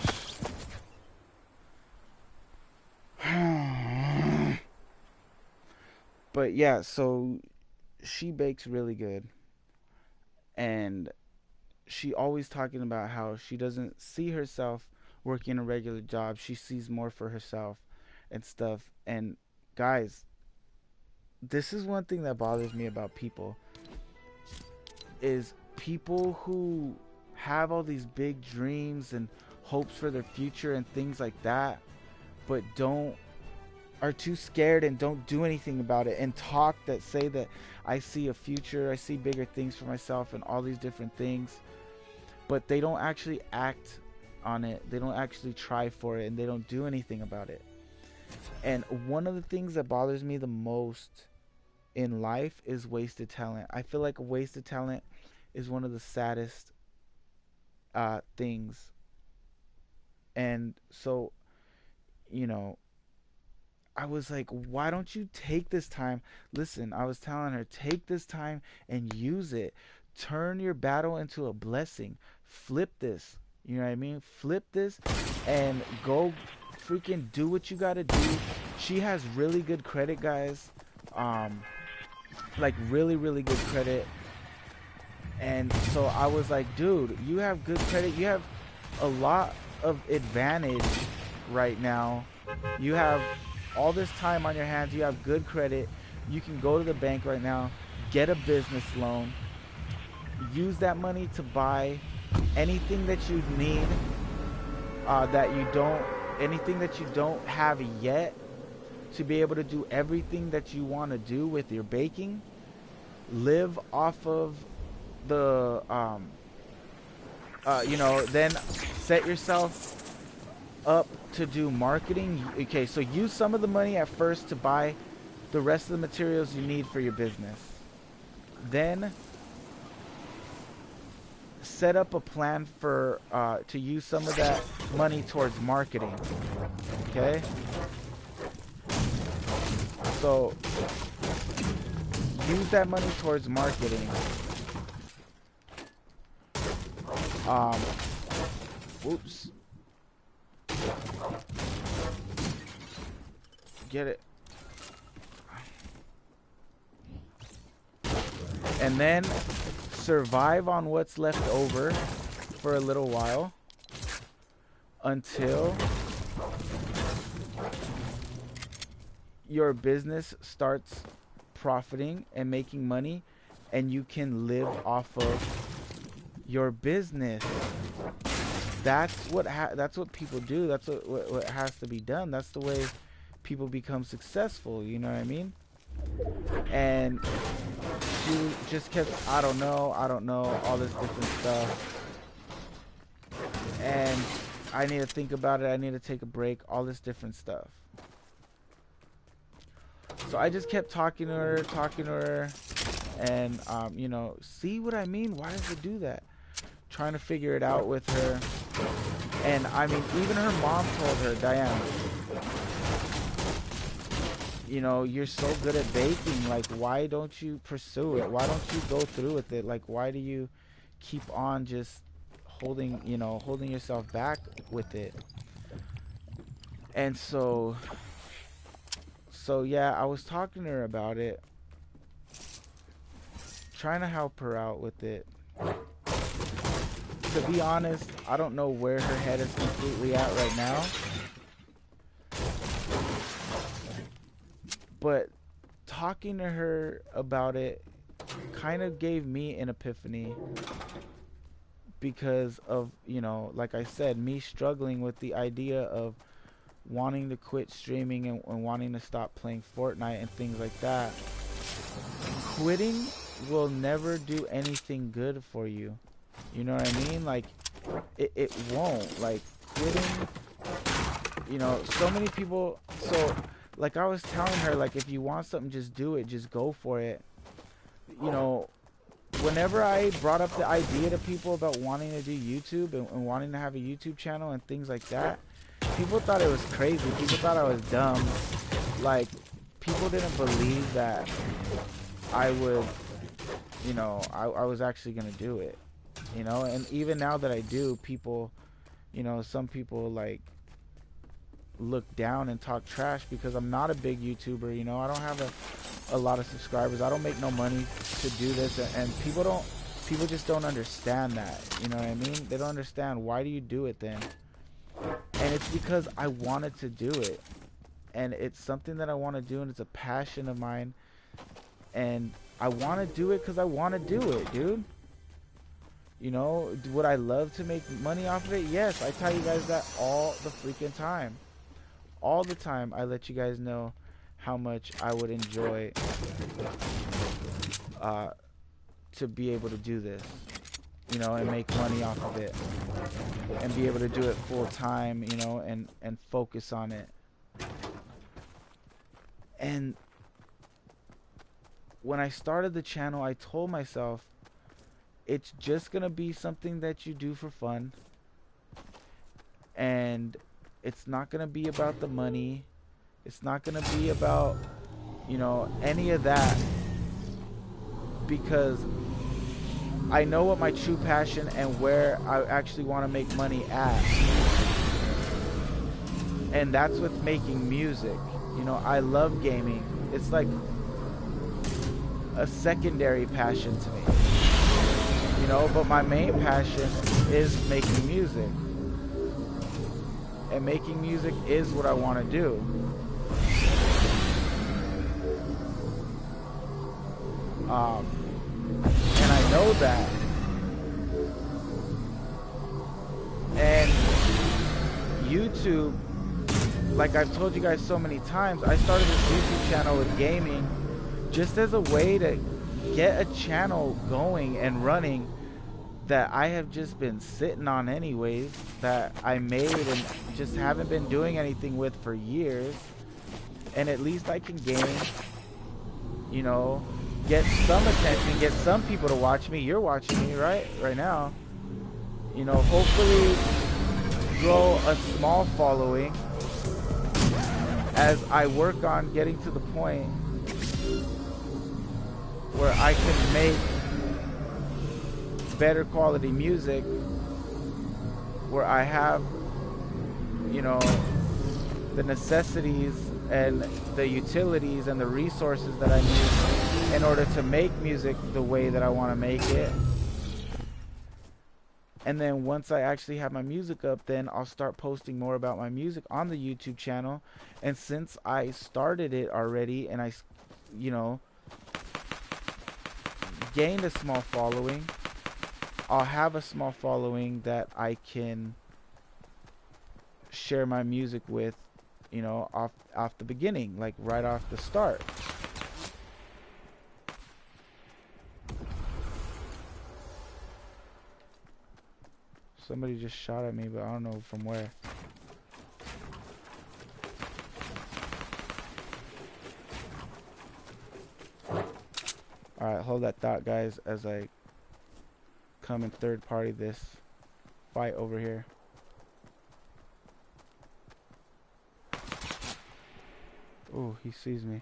But yeah, so she bakes really good. And she always talking about how she doesn't see herself working a regular job. She sees more for herself and stuff. And guys, this is one thing that bothers me about people, is people who have all these big dreams and hopes for their future and things like that, but are too scared and don't do anything about it, and talk that say that I see a future, I see bigger things for myself and all these different things, but they don't actually act on it. They don't actually try for it, and they don't do anything about it. And one of the things that bothers me the most in life is wasted talent. I feel like wasted talent is one of the saddest things. And so, you know, I was like, why don't you take this time? Listen, I was telling her, take this time and use it. Turn your battle into a blessing. Flip this. You know what I mean? Flip this and go freaking do what you gotta do. She has really good credit, guys. Like really, really good credit. And so I was like, dude, you have good credit. You have a lot of advantage right now. You have all this time on your hands. You have good credit. You can go to the bank right now, get a business loan, use that money to buy anything that you need, anything that you don't have yet, to be able to do everything that you want to do with your baking. Live off of the then set yourself up to do marketing. Okay, so use some of the money at first to buy the rest of the materials you need for your business. Then set up a plan for to use some of that money towards marketing. Okay, so use that money towards marketing. Whoops. Get it. And then survive on what's left over for a little while until your business starts profiting and making money, and you can live off of your business. That's what people do. That's what has to be done. That's the way people become successful, you know what I mean? And she just kept, I don't know, all this different stuff. And I need to think about it. I need to take a break, all this different stuff. So I just kept talking to her, and see what I mean? Why does it do that? Trying to figure it out with her. And I mean, even her mom told her, Diane, you're so good at baking, like, why don't you pursue it? Why don't you go through with it? Like, why do you keep on just holding yourself back with it? And so yeah, I was talking to her about it, trying to help her out with it. To be honest, I don't know where her head is completely at right now. But talking to her about it kind of gave me an epiphany, because of, like I said, me struggling with the idea of wanting to quit streaming and wanting to stop playing Fortnite and things like that. Quitting will never do anything good for you. You know what I mean? Like, it won't. Like, quitting, so many people, so, like I was telling her, like, if you want something, just do it. Just go for it. Whenever I brought up the idea to people about wanting to do YouTube and wanting to have a YouTube channel and things like that, people thought it was crazy. People thought I was dumb. Like, people didn't believe that I would, I was actually going to do it. And even now that I do, people, some people, like, look down and talk trash because I'm not a big YouTuber. I don't have a lot of subscribers. I don't make no money to do this, and people just don't understand that. You know what I mean? They don't understand. Why do you do it then? And it's because I wanted to do it. And it's something that I want to do, and it's a passion of mine. And I want to do it because I want to do it, dude. You know, would I love to make money off of it? Yes, I tell you guys that all the freaking time. All the time I let you guys know how much I would enjoy to be able to do this, you know, and make money off of it, and be able to do it full time, you know, and focus on it. And when I started the channel, I told myself it's just gonna be something that you do for fun, and it's not gonna be about the money. It's not gonna be about, you know, any of that, because I know what my true passion and where I actually want to make money at. And that's with making music. You know, I love gaming. It's like a secondary passion to me. You know, but my main passion is making music. And making music is what I want to do. And I know that. And YouTube, like I've told you guys so many times, I started this YouTube channel with gaming just as a way to get a channel going and running that I have just been sitting on anyways, that I made and just haven't been doing anything with for years. And at least I can game, you know, get some attention, get some people to watch me. You're watching me right now. You know, hopefully grow a small following as I work on getting to the point where I can make better quality music, where I have, you know, the necessities and the utilities and the resources that I need in order to make music the way that I want to make it. And then once I actually have my music up, then I'll start posting more about my music on the YouTube channel. And since I started it already and I, you know, gained a small following, I'll have a small following that I can share my music with, you know, off the beginning, like right off the start. Somebody just shot at me, but I don't know from where. Alright, hold that thought, guys, as I come and third party this fight over here. Ooh, he sees me.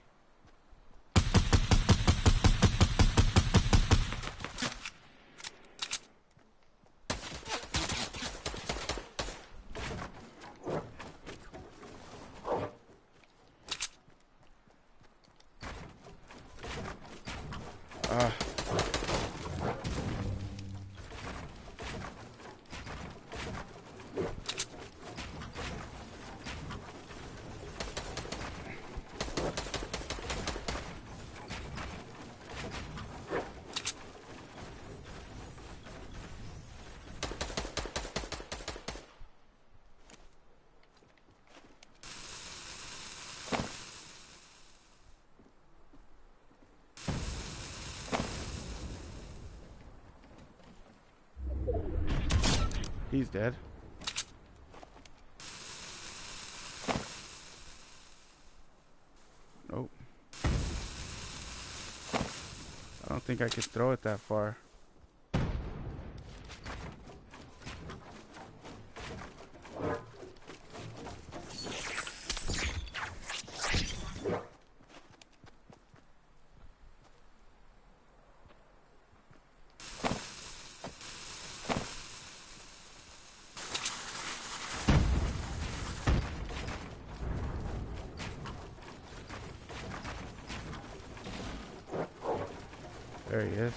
He's dead. Nope. I don't think I could throw it that far. There he is.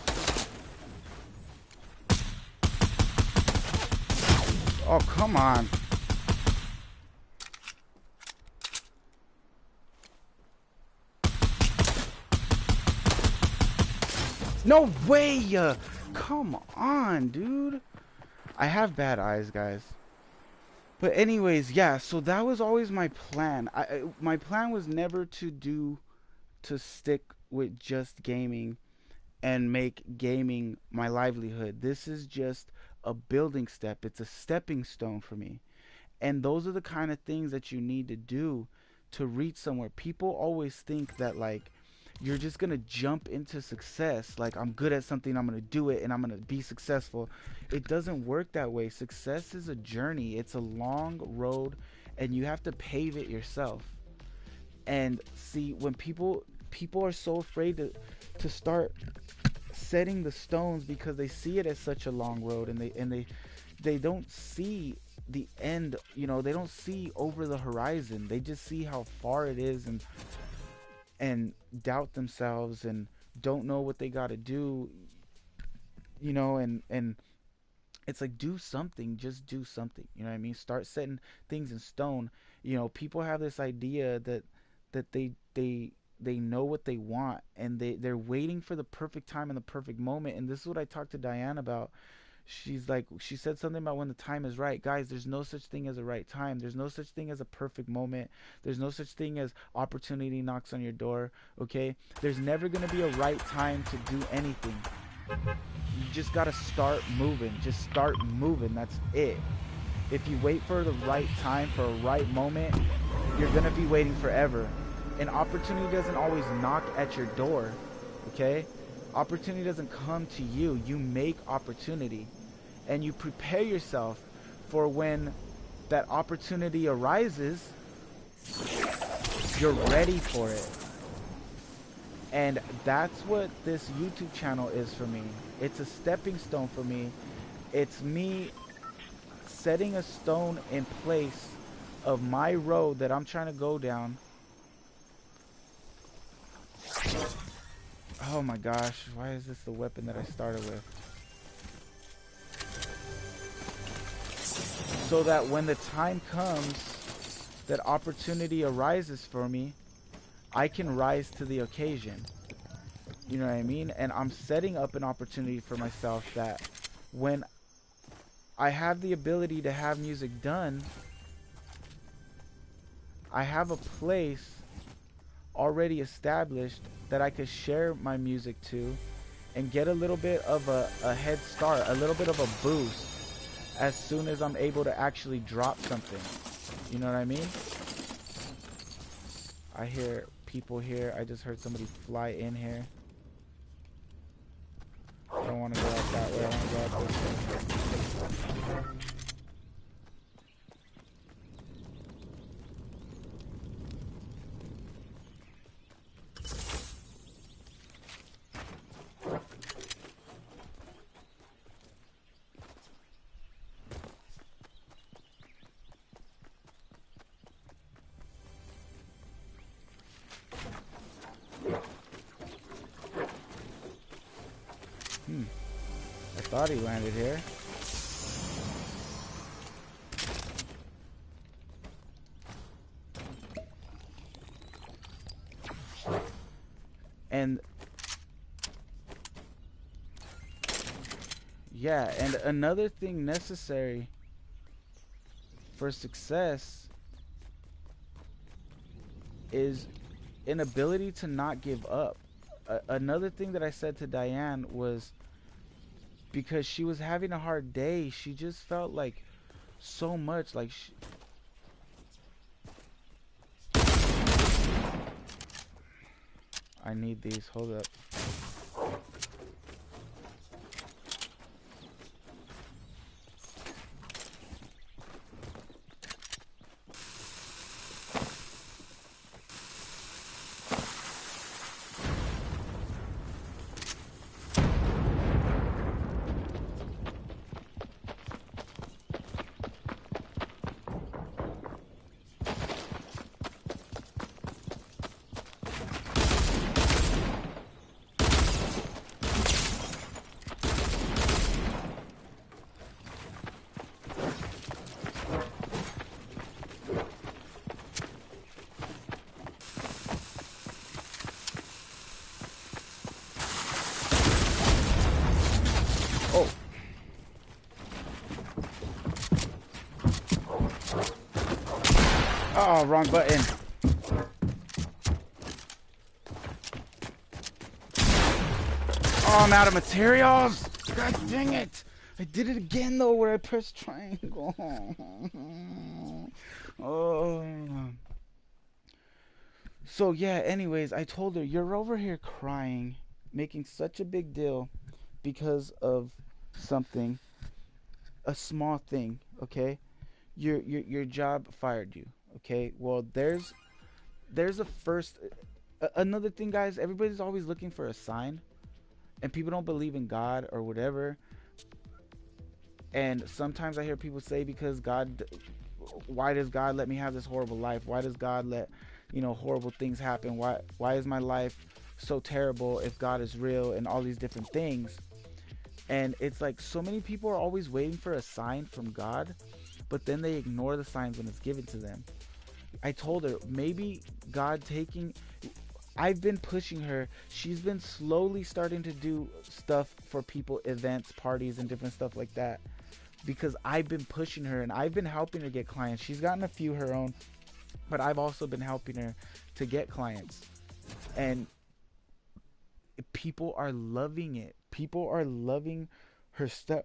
Oh, come on. No way! Come on, dude. I have bad eyes, guys. But anyways, yeah, so that was always my plan. My plan was never to stick with just gaming and make gaming my livelihood. This is just a building step. It's a stepping stone for me. And those are the kind of things that you need to do to reach somewhere. People always think that like you're just going to jump into success. Like, I'm good at something, I'm going to do it and I'm going to be successful. It doesn't work that way. Success is a journey. It's a long road and you have to pave it yourself. And see, when people are so afraid to start setting the stones because they see it as such a long road, and they don't see the end. You know, they don't see over the horizon. They just see how far it is, and doubt themselves and don't know what they got to do, you know. And it's like, do something. Just do something, you know what I mean? Start setting things in stone. You know, people have this idea that they know what they want, and they're waiting for the perfect time and the perfect moment. And this is what I talked to Diane about. She said something about when the time is right. Guys, there's no such thing as a right time. There's no such thing as a perfect moment. There's no such thing as opportunity knocks on your door. Okay, there's never going to be a right time to do anything. You just got to start moving. Just start moving. That's it. If you wait for the right time, for a right moment, you're going to be waiting forever. And opportunity doesn't always knock at your door, okay? Opportunity doesn't come to you. You make opportunity. And you prepare yourself for when that opportunity arises, you're ready for it. And that's what this YouTube channel is for me. It's a stepping stone for me. It's me setting a stone in place of my road that I'm trying to go down. Oh my gosh, why is this the weapon that I started with? So that when the time comes that opportunity arises for me, I can rise to the occasion. You know what I mean? And I'm setting up an opportunity for myself that when I have the ability to have music done, I have a place already established that I could share my music to and get a little bit of a head start, a little bit of a boost as soon as I'm able to actually drop something. You know what I mean? I hear people here. I just heard somebody fly in here. I don't want to go out that way. I want to go out this way. I thought he landed here. And yeah, and another thing necessary for success is an ability to not give up. Another thing that I said to Diane was, because she was having a hard day, she just felt like so much like I need these. Hold up. Oh, wrong button. Oh, I'm out of materials. God dang it. I did it again, though, where I pressed triangle. Oh. So, yeah, anyways, I told her, you're over here crying, making such a big deal because of something, a small thing, okay? Your job fired you, okay? Well, there's a first, another thing, guys. Everybody's always looking for a sign, and people don't believe in God or whatever. And sometimes I hear people say, because God, why does God let me have this horrible life? Why does God let, horrible things happen? Why is my life so terrible if God is real, and all these different things? And it's like, so many people are always waiting for a sign from God, but then they ignore the signs when it's given to them. I told her, maybe God taking, I've been pushing her. She's been slowly starting to do stuff for people, events, parties, and different stuff like that, because I've been pushing her and I've been helping her get clients. She's gotten a few her own, but I've also been helping her to get clients. And people are loving it. People are loving her stuff.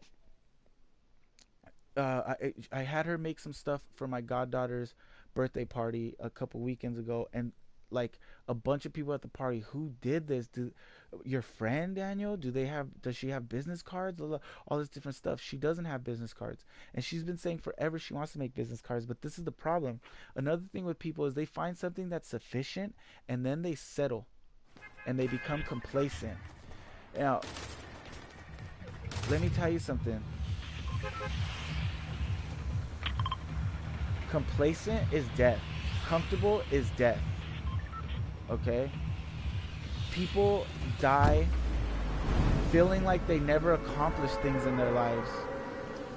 I had her make some stuff for my goddaughter's birthday party a couple weekends ago, and like a bunch of people at the party, who did this? Your friend Daniel? Does she have business cards? All this different stuff. She doesn't have business cards, and she's been saying forever she wants to make business cards. But this is the problem. Another thing with people is they find something that's sufficient, and then they settle, and they become complacent. Now, let me tell you something. Complacent is death. Comfortable is death. Okay? People die feeling like they never accomplished things in their lives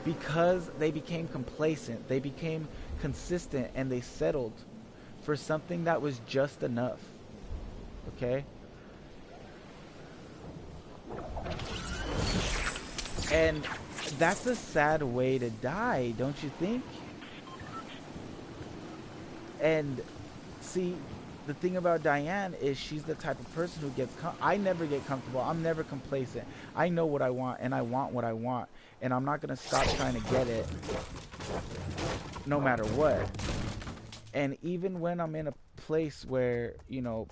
because they became complacent. They became consistent, and they settled for something that was just enough. Okay? And that's a sad way to die, don't you think? And see, the thing about Diane is she's the type of person who gets I never get comfortable. I'm never complacent. I know what I want, and I want what I want, and I'm not going to stop trying to get it no matter what. And even when I'm in a place where,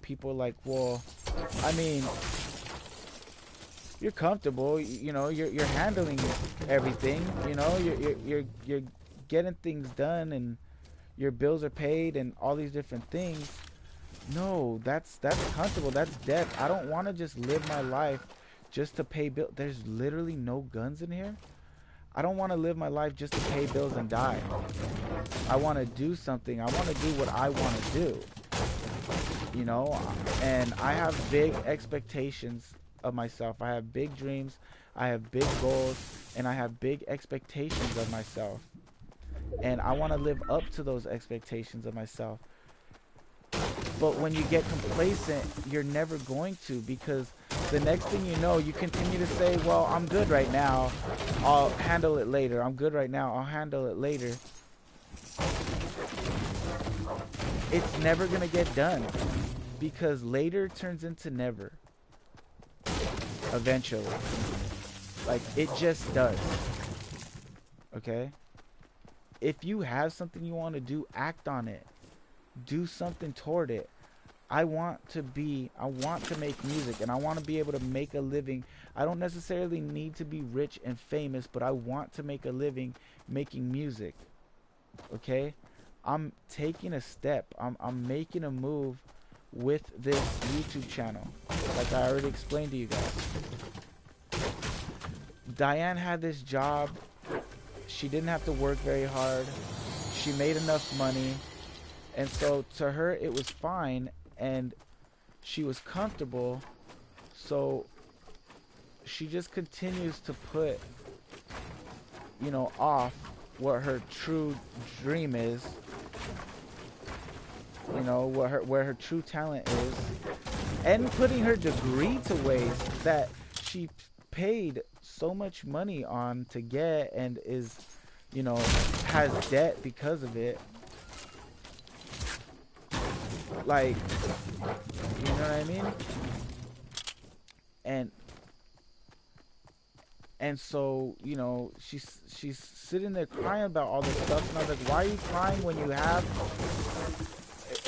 people are like, well, I mean, you're comfortable, you're handling everything, you're getting things done, and your bills are paid, and all these different things. No, that's comfortable. That's death. I don't want to just live my life just to pay bills. There's literally no guns in here. I don't want to live my life just to pay bills and die. I want to do something. I want to do what I want to do. And I have big expectations of myself. I have big dreams. I have big goals, and I have big expectations of myself. And I want to live up to those expectations of myself. But when you get complacent, you're never going to, because the next thing you know, you continue to say, well, I'm good right now, I'll handle it later. I'm good right now, I'll handle it later. It's never going to get done, because later turns into never. Eventually. Like, it just does. Okay? If you have something you want to do, act on it. Do something toward it. I want to make music, and I want to be able to make a living. I don't necessarily need to be rich and famous, but I want to make a living making music. Okay? I'm taking a step. I'm making a move with this YouTube channel, like I already explained to you guys. Diane had this job. She didn't have to work very hard. She made enough money. And so to her, it was fine, and she was comfortable. So she just continues to put, off what her true dream is, where her true talent is, and putting her degree to waste that she paid so much money on to get, and is, has debt because of it. Like, you know what I mean? And so, you know, she's sitting there crying about all this stuff, and I was like, why are you crying when you have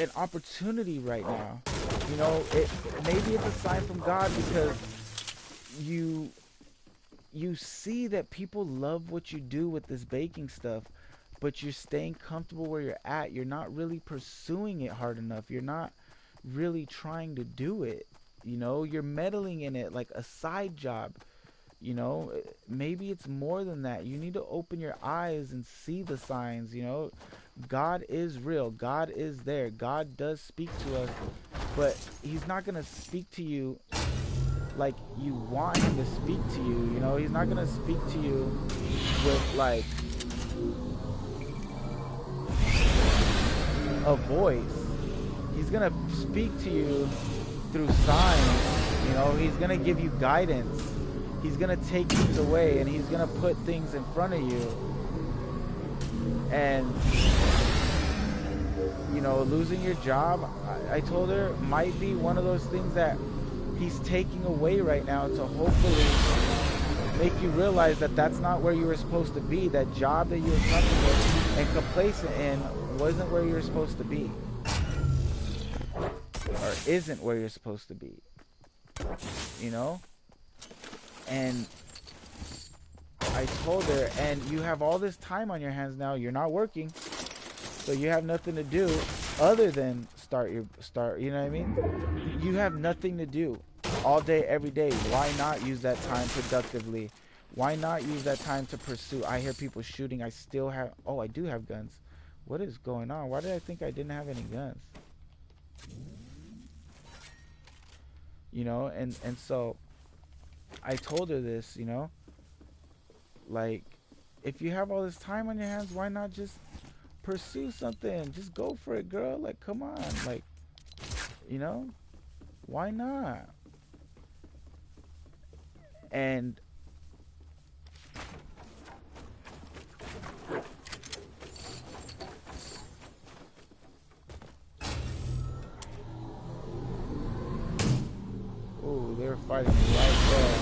an opportunity right now? You know, maybe it's a sign from God, because you see that people love what you do with this baking stuff, but you're staying comfortable where you're at. You're not really pursuing it hard enough. You're not really trying to do it. You know, you're meddling in it like a side job. You know, maybe it's more than that. You need to open your eyes and see the signs. You know, God is real. God is there. God does speak to us, but he's not going to speak to you like you want him to speak to you. You know, he's not going to speak to you with like a voice. He's going to speak to you through signs. You know, he's going to give you guidance. He's going to take things away, and he's going to put things in front of you. And, you know, losing your job, I told her, might be one of those things that he's taking away right now to hopefully make you realize that that's not where you were supposed to be. That job that you were comfortable and complacent in wasn't where you were supposed to be. Or isn't where you're supposed to be. You know? And I told her, and you have all this time on your hands now. You're not working, so you have nothing to do other than start. You know what I mean? You have nothing to do all day, every day. Why not use that time productively? Why not use that time to pursue? I hear people shooting. I still have. Oh, I do have guns. What is going on? Why did I think I didn't have any guns? You know, and so I told her this, you know, like, if you have all this time on your hands, why not just pursue something? Just go for it, girl. Like, come on. Like, you know, why not? And oh, they're fighting right there.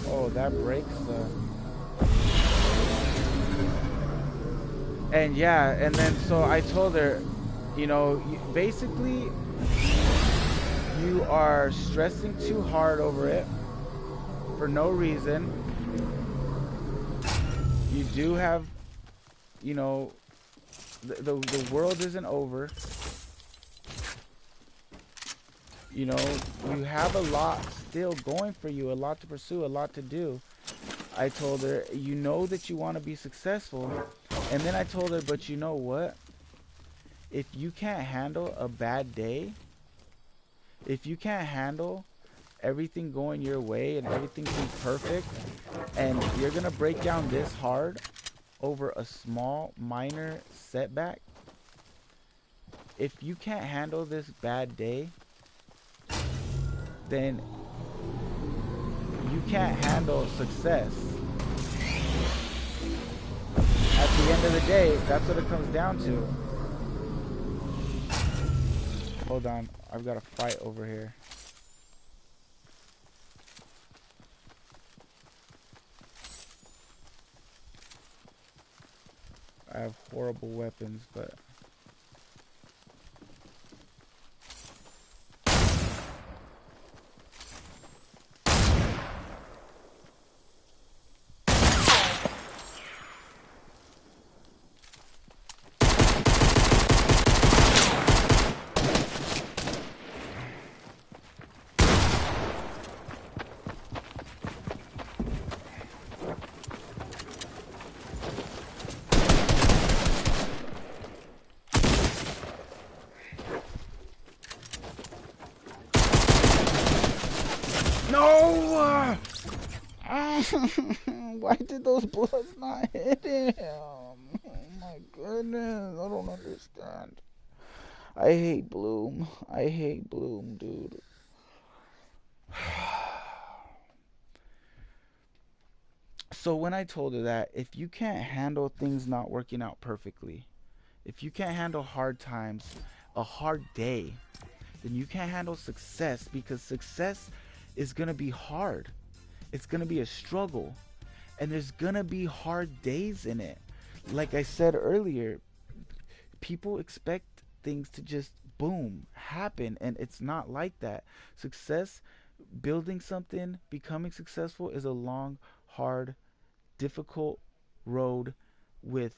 Oh, that breaks the... And yeah, and then so I told her, you know, basically you are stressing too hard over it for no reason. You do have, you know, the world isn't over. You know, you have a lot still going for you, a lot to pursue, a lot to do. I told her, you know that you want to be successful. And then I told her, but you know what? If you can't handle a bad day, if you can't handle everything going your way and everything being perfect, and you're going to break down this hard over a small, minor setback, if you can't handle this bad day, then you can't handle success. At the end of the day, that's what it comes down to. Hold on, I've got a fight over here. I have horrible weapons, but... No! Why did those bullets not hit him? Oh my goodness, I don't understand. I hate Bloom. I hate Bloom, dude. So when I told her that if you can't handle things not working out perfectly, if you can't handle hard times, a hard day, then you can't handle success, because success is going to be hard. It's going to be a struggle, and there's going to be hard days in it. Like I said earlier, people expect things to just boom happen, and it's not like that. Success, building something, becoming successful is a long, hard, difficult road with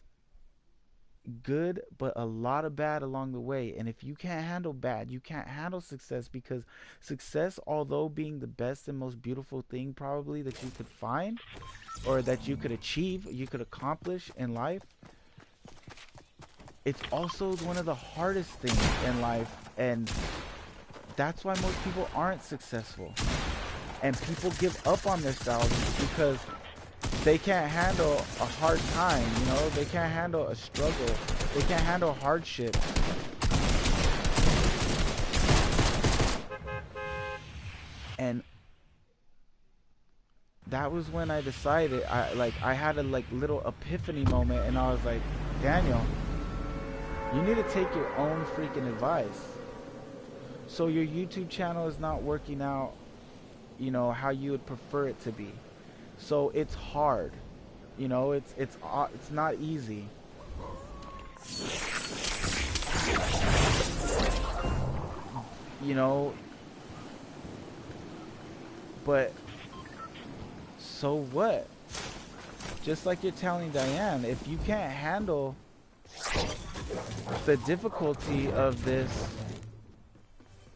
good but a lot of bad along the way. And if you can't handle bad, you can't handle success, because success, although being the best and most beautiful thing probably that you could find, or that you could achieve, you could accomplish in life, it's also one of the hardest things in life. And that's why most people aren't successful, and people give up on themselves because they can't handle a hard time, you know? They can't handle a struggle. They can't handle hardship. And that was when I decided, I had a little epiphany moment, and I was like, Daniel, you need to take your own freaking advice. So your YouTube channel is not working out, you know, how you would prefer it to be. So it's hard, you know, it's not easy. You know, but so what? Just like you're telling Diane, if you can't handle the difficulty of this,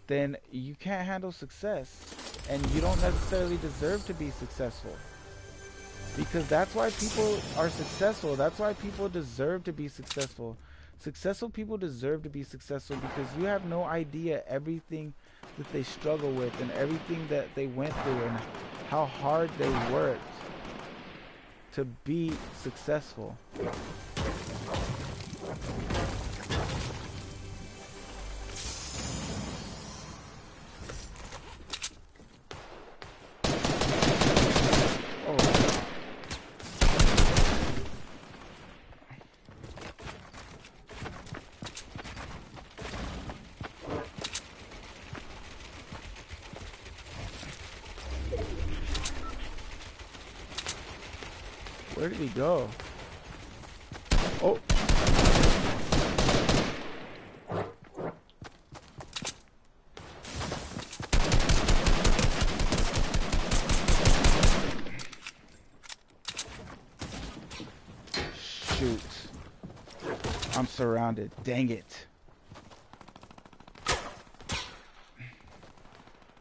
then you can't handle success, and you don't necessarily deserve to be successful. Because that's why people are successful. That's why people deserve to be successful. Successful people deserve to be successful, because you have no idea everything that they struggle with, and everything that they went through, and how hard they worked to be successful. Where did he go? Oh. Shoot. I'm surrounded. Dang it.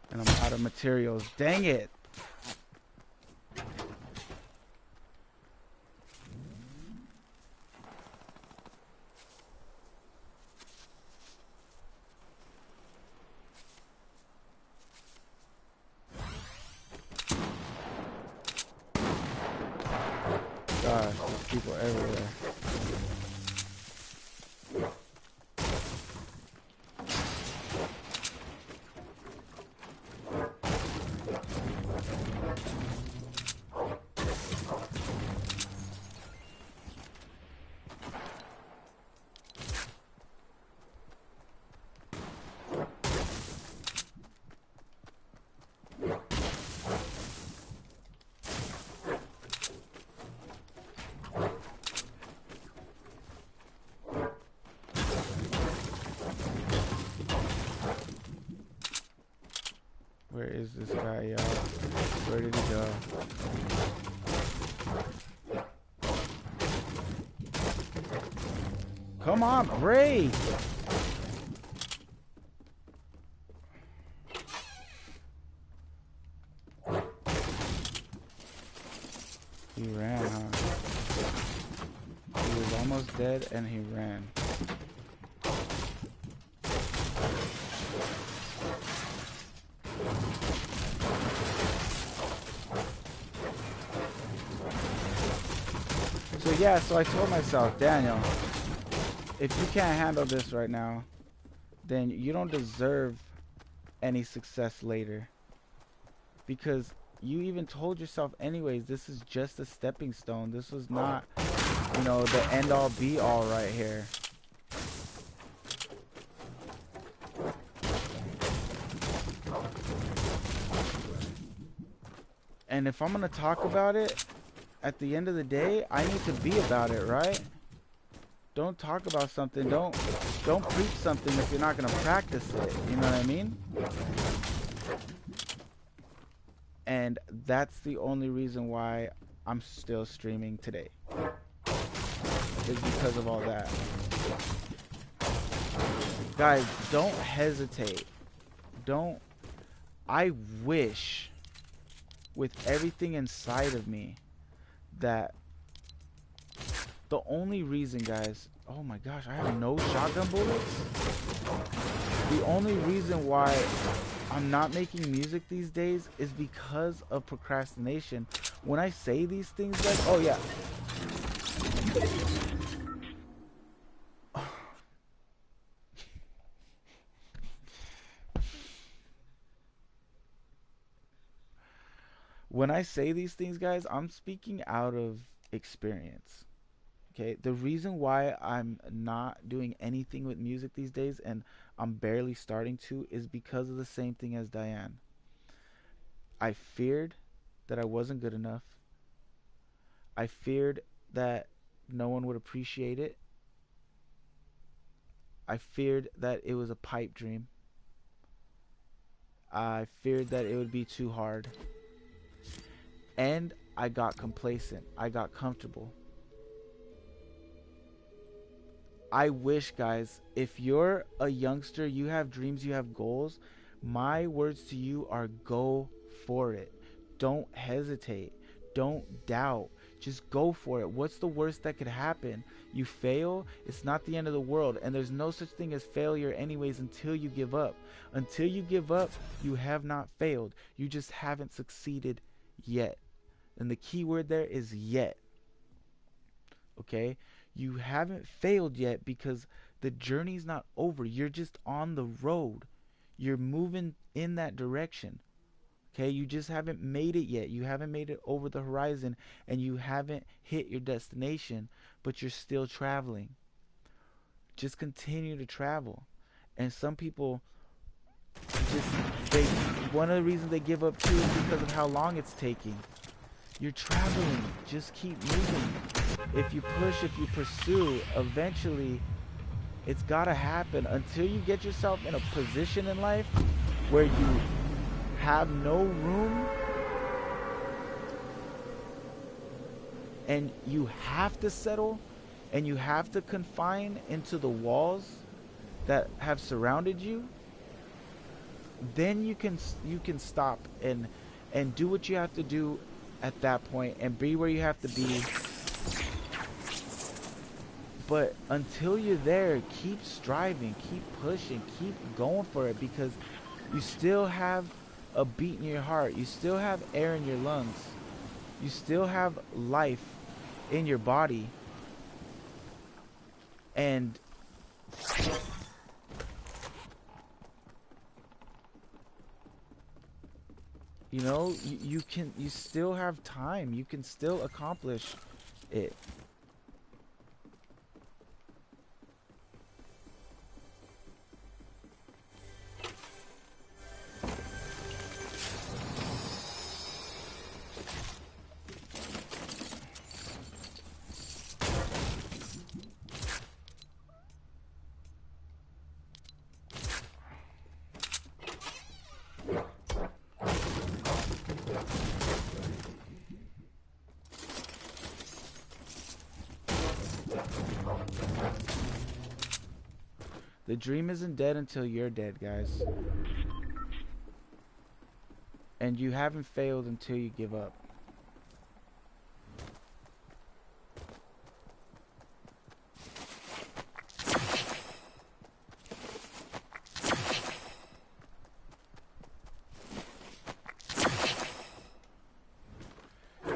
And I'm out of materials. Dang it. Gosh, there's people everywhere. Where is this guy, y'all? Where did he go? Come on, break! He ran, huh? He was almost dead and he ran. So yeah, so I told myself, Daniel, if you can't handle this right now, then you don't deserve any success later. Because you even told yourself anyways, this is just a stepping stone. This was not, you know, the end all be all right here. And if I'm gonna talk about it, at the end of the day, I need to be about it, right? Don't talk about something, don't preach something if you're not gonna practice it, you know what I mean? And that's the only reason why I'm still streaming today, is because of all that. Guys, don't hesitate. I wish with everything inside of me that the only reason, guys, oh my gosh, I have no shotgun bullets. The only reason why I'm not making music these days is because of procrastination. When I say these things, guys, oh yeah. When I say these things, guys, I'm speaking out of experience. Okay, the reason why I'm not doing anything with music these days, and I'm barely starting to, is because of the same thing as Diane. I feared that I wasn't good enough. I feared that no one would appreciate it. I feared that it was a pipe dream. I feared that it would be too hard. And I got complacent. I got comfortable. I wish, guys, if you're a youngster, you have dreams, you have goals, my words to you are go for it. Don't hesitate. Don't doubt. Just go for it. What's the worst that could happen? You fail, it's not the end of the world. And there's no such thing as failure anyways until you give up. Until you give up, you have not failed. You just haven't succeeded yet. And the key word there is yet. Okay? You haven't failed yet because the journey's not over. You're just on the road. You're moving in that direction. Okay? You just haven't made it yet. You haven't made it over the horizon, and you haven't hit your destination, but you're still traveling. Just continue to travel. And some people one of the reasons they give up too is because of how long it's taking. You're traveling. Just keep moving. If you push, if you pursue, eventually it's gotta happen. Until you get yourself in a position in life where you have no room and you have to settle and you have to confine into the walls that have surrounded you, then you can stop and do what you have to do at that point and be where you have to be. But until you're there, keep striving, keep pushing, keep going for it, because you still have a beat in your heart. You still have air in your lungs. You still have life in your body. And you know, you still have time. You can still accomplish it. The dream isn't dead until you're dead, guys. And you haven't failed until you give up.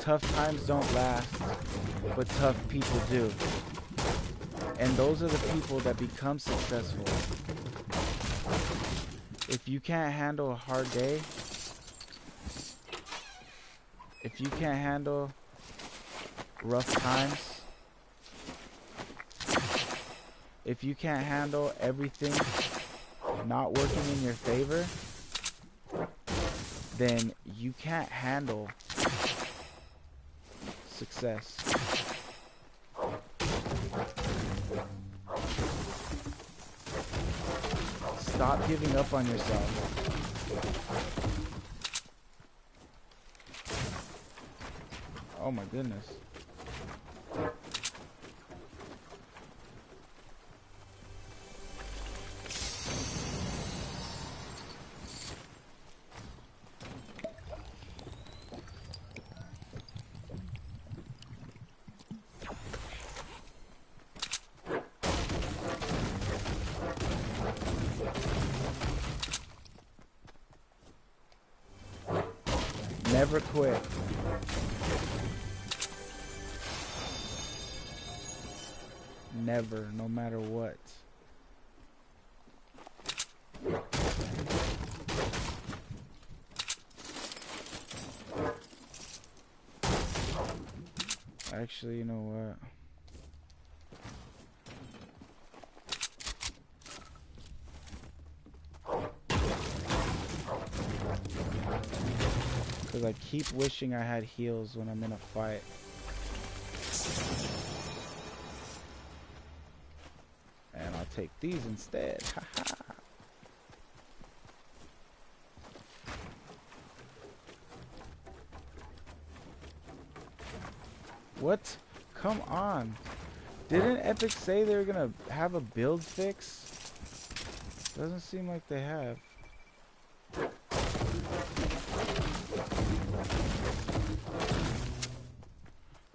Tough times don't last, but tough people do. And those are the people that become successful. If you can't handle a hard day, If you can't handle rough times, if you can't handle everything not working in your favor, then you can't handle success. Stop giving up on yourself. Oh my goodness. Never quit. Never, no matter what. Actually, you know what? Because I keep wishing I had heals when I'm in a fight. And I'll take these instead. Haha. What? Come on. Didn't Epic say they were gonna have a build fix? Doesn't seem like they have.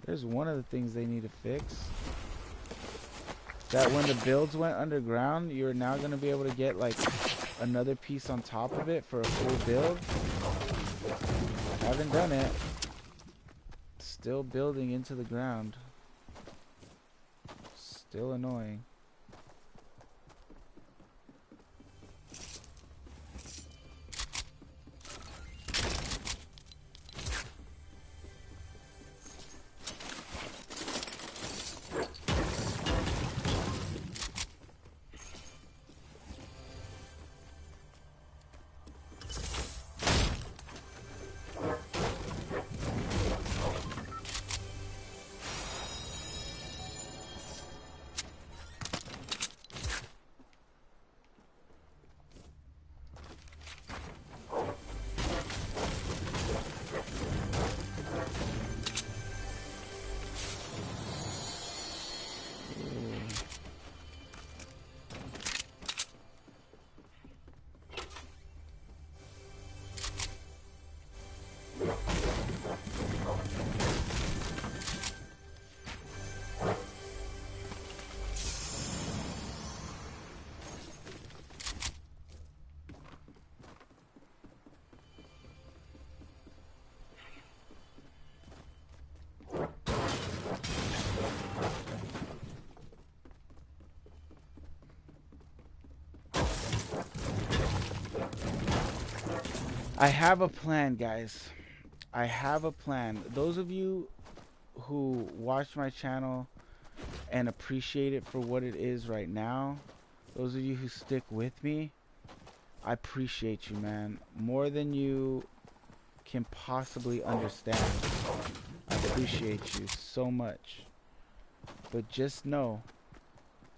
There's one of the things they need to fix. That when the builds went underground, you're now going to be able to get like another piece on top of it for a full build. Haven't done it. Still building into the ground. Still annoying. I have a plan, guys. I have a plan. Those of you who watch my channel and appreciate it for what it is right now, those of you who stick with me, I appreciate you, man. More than you can possibly understand. I appreciate you so much. But just know,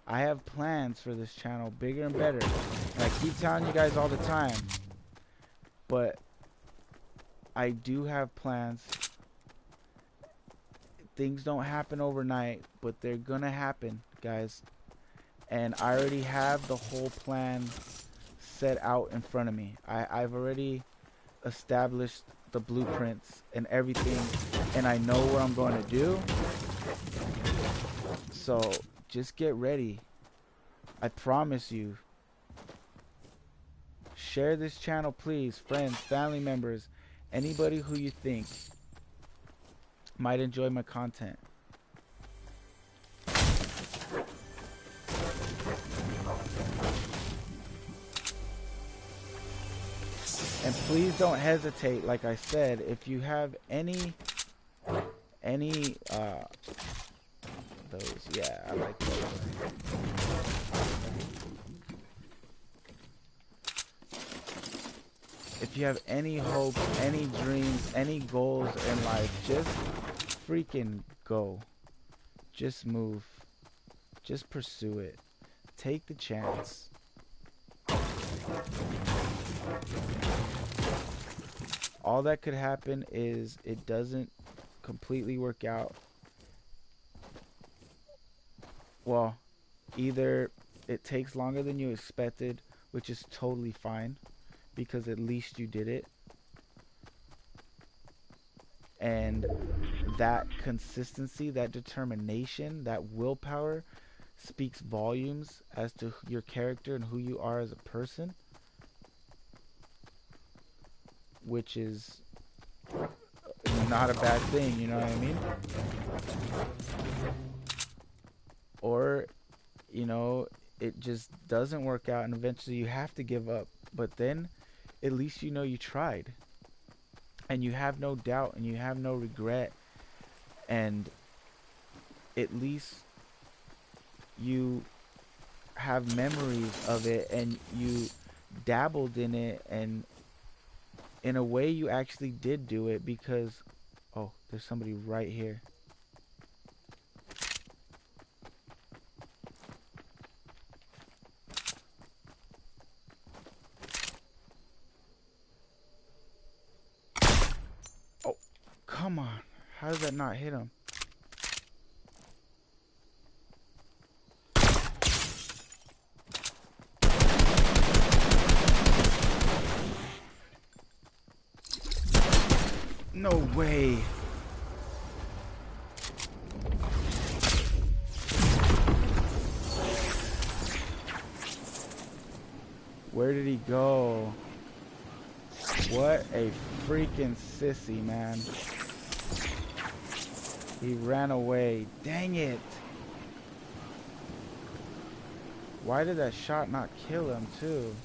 I have plans for this channel, bigger and better. And I keep telling you guys all the time. But I do have plans. Things don't happen overnight, but they're gonna happen, guys. And I already have the whole plan set out in front of me. I've already established the blueprints and everything, and I know what I'm going to do. So just get ready. I promise you. Share this channel, please. Friends, family members, anybody who you think might enjoy my content. And please don't hesitate. Like I said, if you have any those, yeah, I like those. If you have any hopes, any dreams, any goals in life, just freaking go. Just move. Just pursue it. Take the chance. All that could happen is it doesn't completely work out. Well, either it takes longer than you expected, which is totally fine, because at least you did it. And that consistency, that determination, that willpower speaks volumes as to your character and who you are as a person, which is not a bad thing, you know what I mean? Or, you know, it just doesn't work out and eventually you have to give up. But then at least you know you tried. And you have no doubt and you have no regret. And at least you have memories of it and you dabbled in it, and in a way you actually did do it because, oh, there's somebody right here. Oh, come on. How did that not hit him? No way. Where did he go? What a freaking sissy, man. He ran away. Dang it. Why did that shot not kill him, too?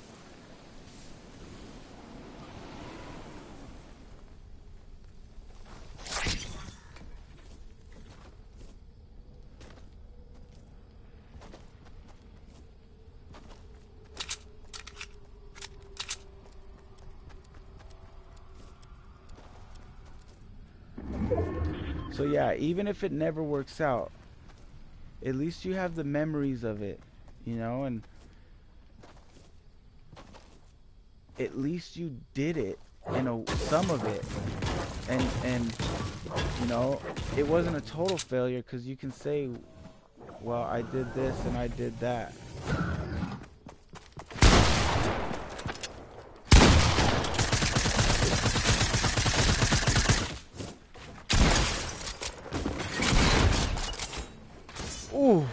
So yeah, even if it never works out, at least you have the memories of it, you know, and at least you did it, you know, some of it, and you know, it wasn't a total failure because you can say, well, I did this and I did that. Ooh.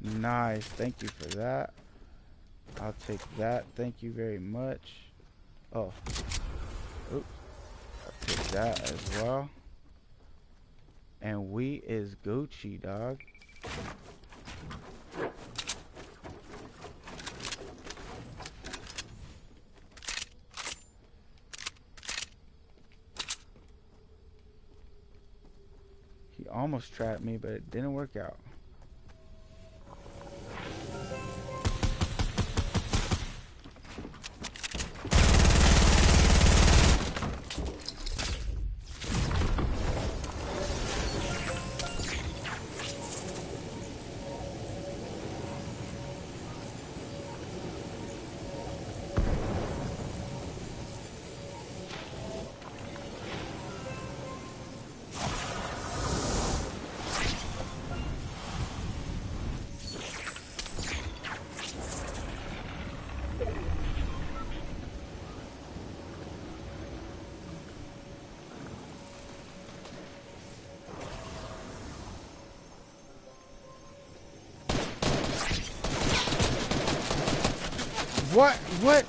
Nice, thank you for that. I'll take that, thank you very much. Oh, oops, I'll take that as well. And we is Gucci, dog. He almost trapped me, but it didn't work out. What? What?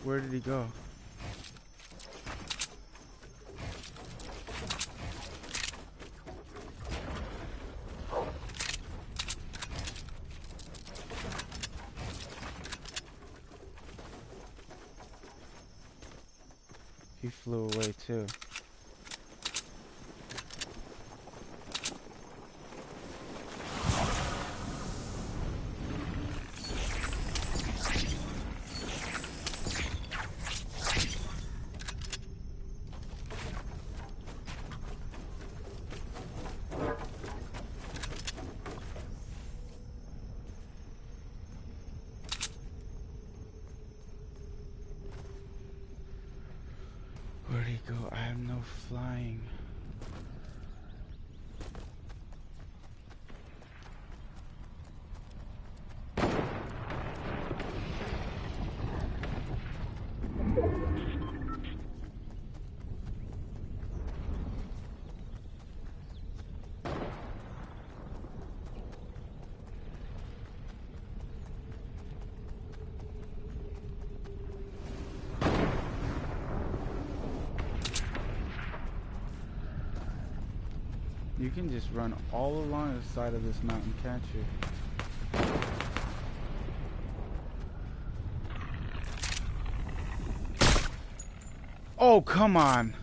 Where did he go? He flew away too. Where'd he go? I have no flying. You can just run all along the side of this mountain, can't you? Oh, come on.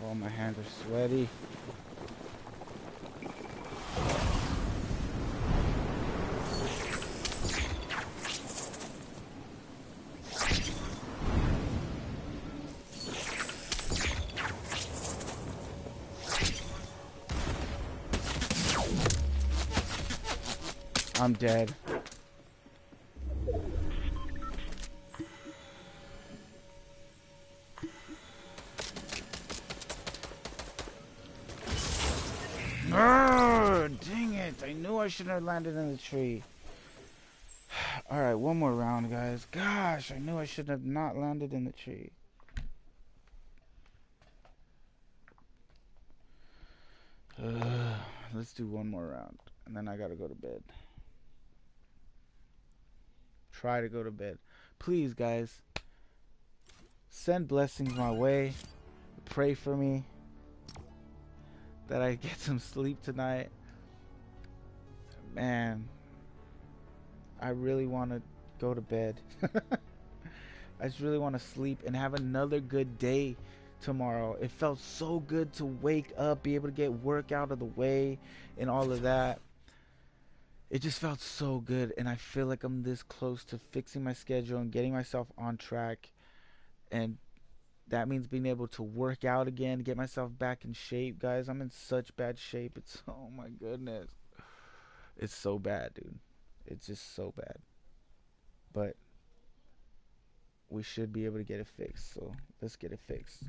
Oh, my hands are sweaty. I'm dead. Oh, dang it. I knew I shouldn't have landed in the tree. Alright, one more round, guys. Gosh, I knew I should have not landed in the tree. Let's do one more round. And then I gotta go to bed. Try to go to bed. Please, guys. Send blessings my way. Pray for me. That I get some sleep tonight. Man, I really want to go to bed. I just really want to sleep and have another good day tomorrow. It felt so good to wake up, be able to get work out of the way and all of that. It just felt so good, and I feel like I'm this close to fixing my schedule and getting myself on track. And that means being able to work out again, get myself back in shape. Guys, I'm in such bad shape. It's, oh my goodness. It's so bad, dude. It's just so bad. But we should be able to get it fixed. So let's get it fixed.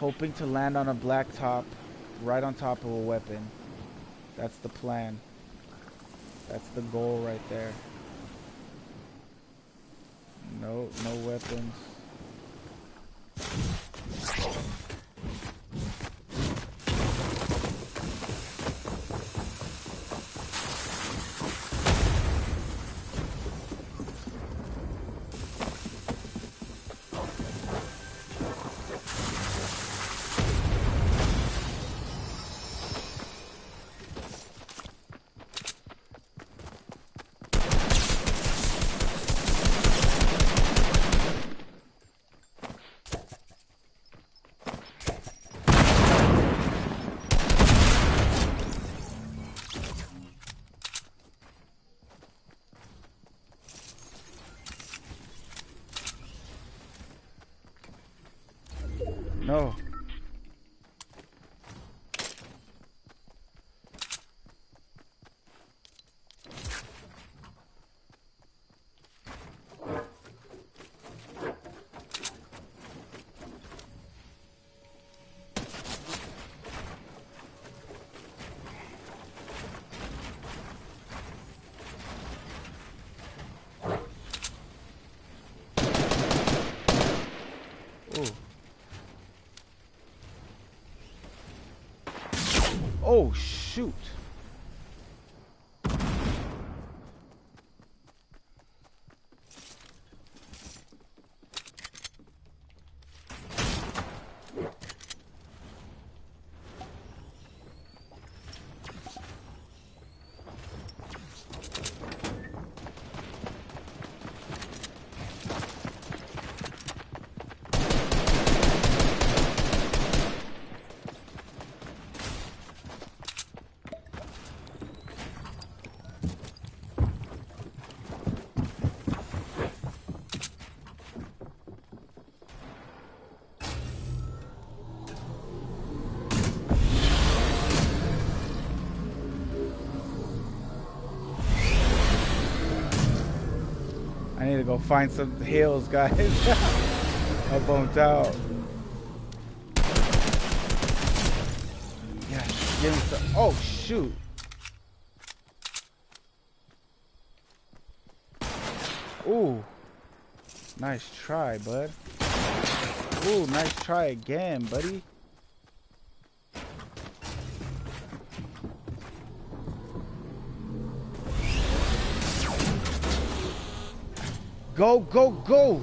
Hoping to land on a black top, right on top of a weapon. That's the plan. That's the goal right there. No, no weapons. No. Oh. Oh, shoot. I need to go find some hills, guys. I bumped out. Yeah, give me some. Oh, shoot. Ooh. Nice try, bud. Ooh, nice try again, buddy. Go, go, go!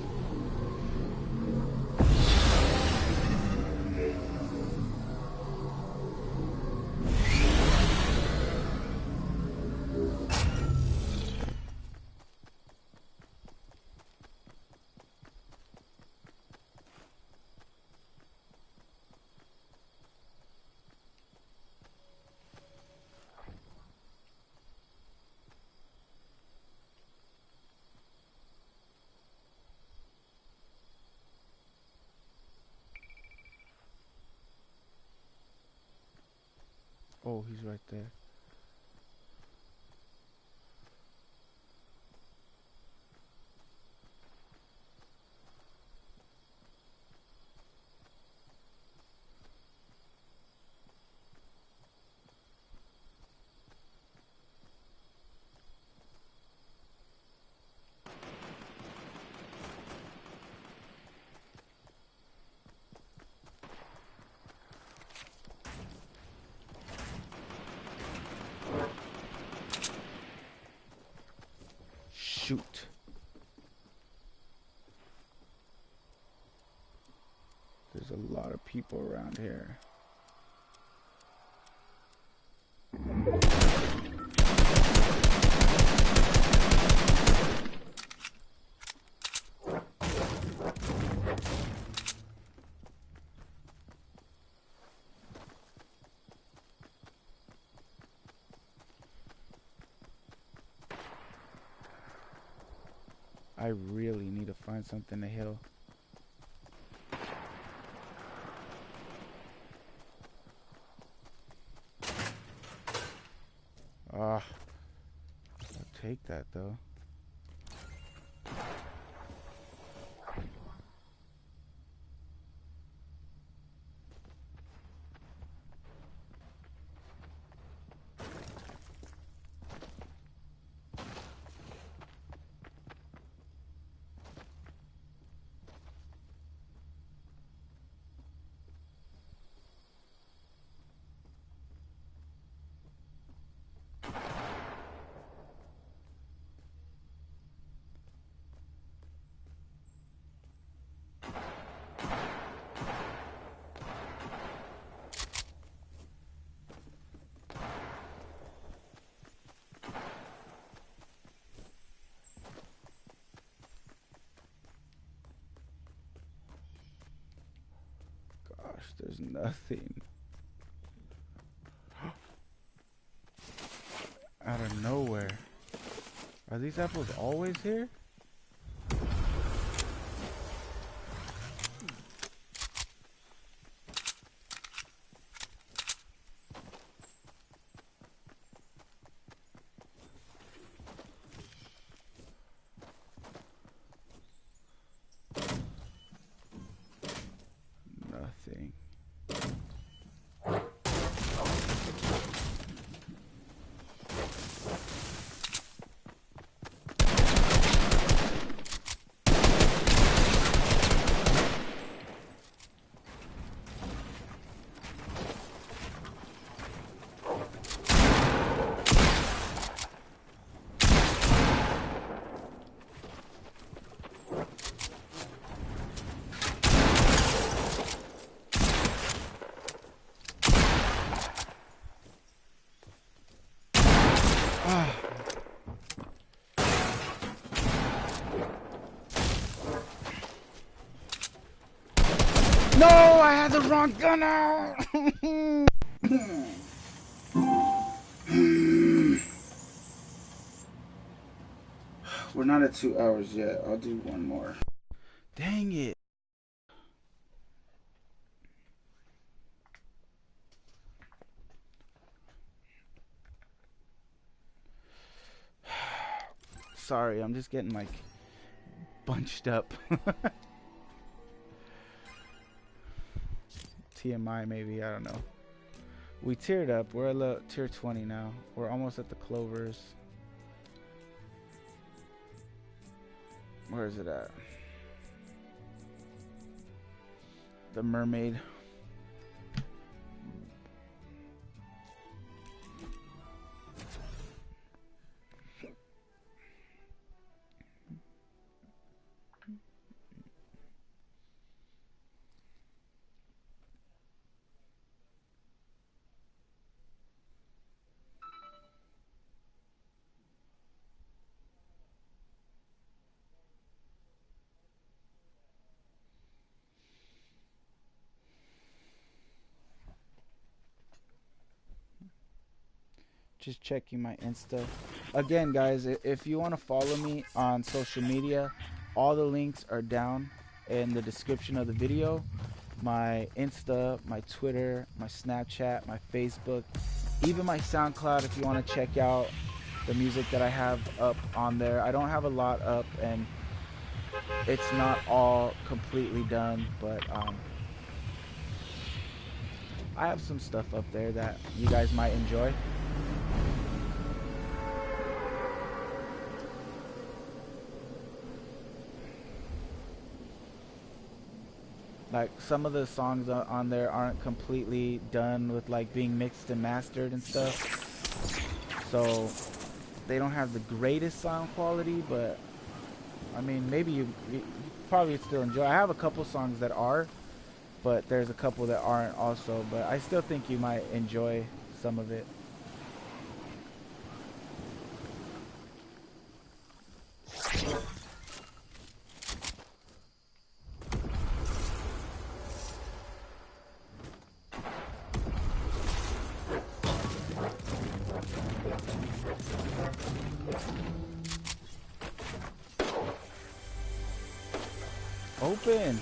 Oh, he's right there. Shoot. There's a lot of people around here. I really need to find something to heal. Ah, I'll take that though. There's nothing. Out of nowhere. Are these apples always here? Nothing. No, I had the wrong gun out. We're not at 2 hours yet. I'll do one more. Dang it. Sorry, I'm just getting like bunched up. TMI maybe, I don't know. We tiered up. We're at tier 20 now. We're almost at the clovers. Where is it at? The mermaid. Just checking my Insta. Again, guys, if you want to follow me on social media, all the links are down in the description of the video. My Insta, my Twitter, my Snapchat, my Facebook, even my SoundCloud if you want to check out the music that I have up on there. I don't have a lot up and it's not all completely done, but I have some stuff up there that you guys might enjoy. Like some of the songs on there aren't completely done with like being mixed and mastered and stuff, so they don't have the greatest sound quality, but I mean maybe you probably still enjoy. I have a couple songs that are, but there's a couple that aren't also, but I still think you might enjoy some of it. Open.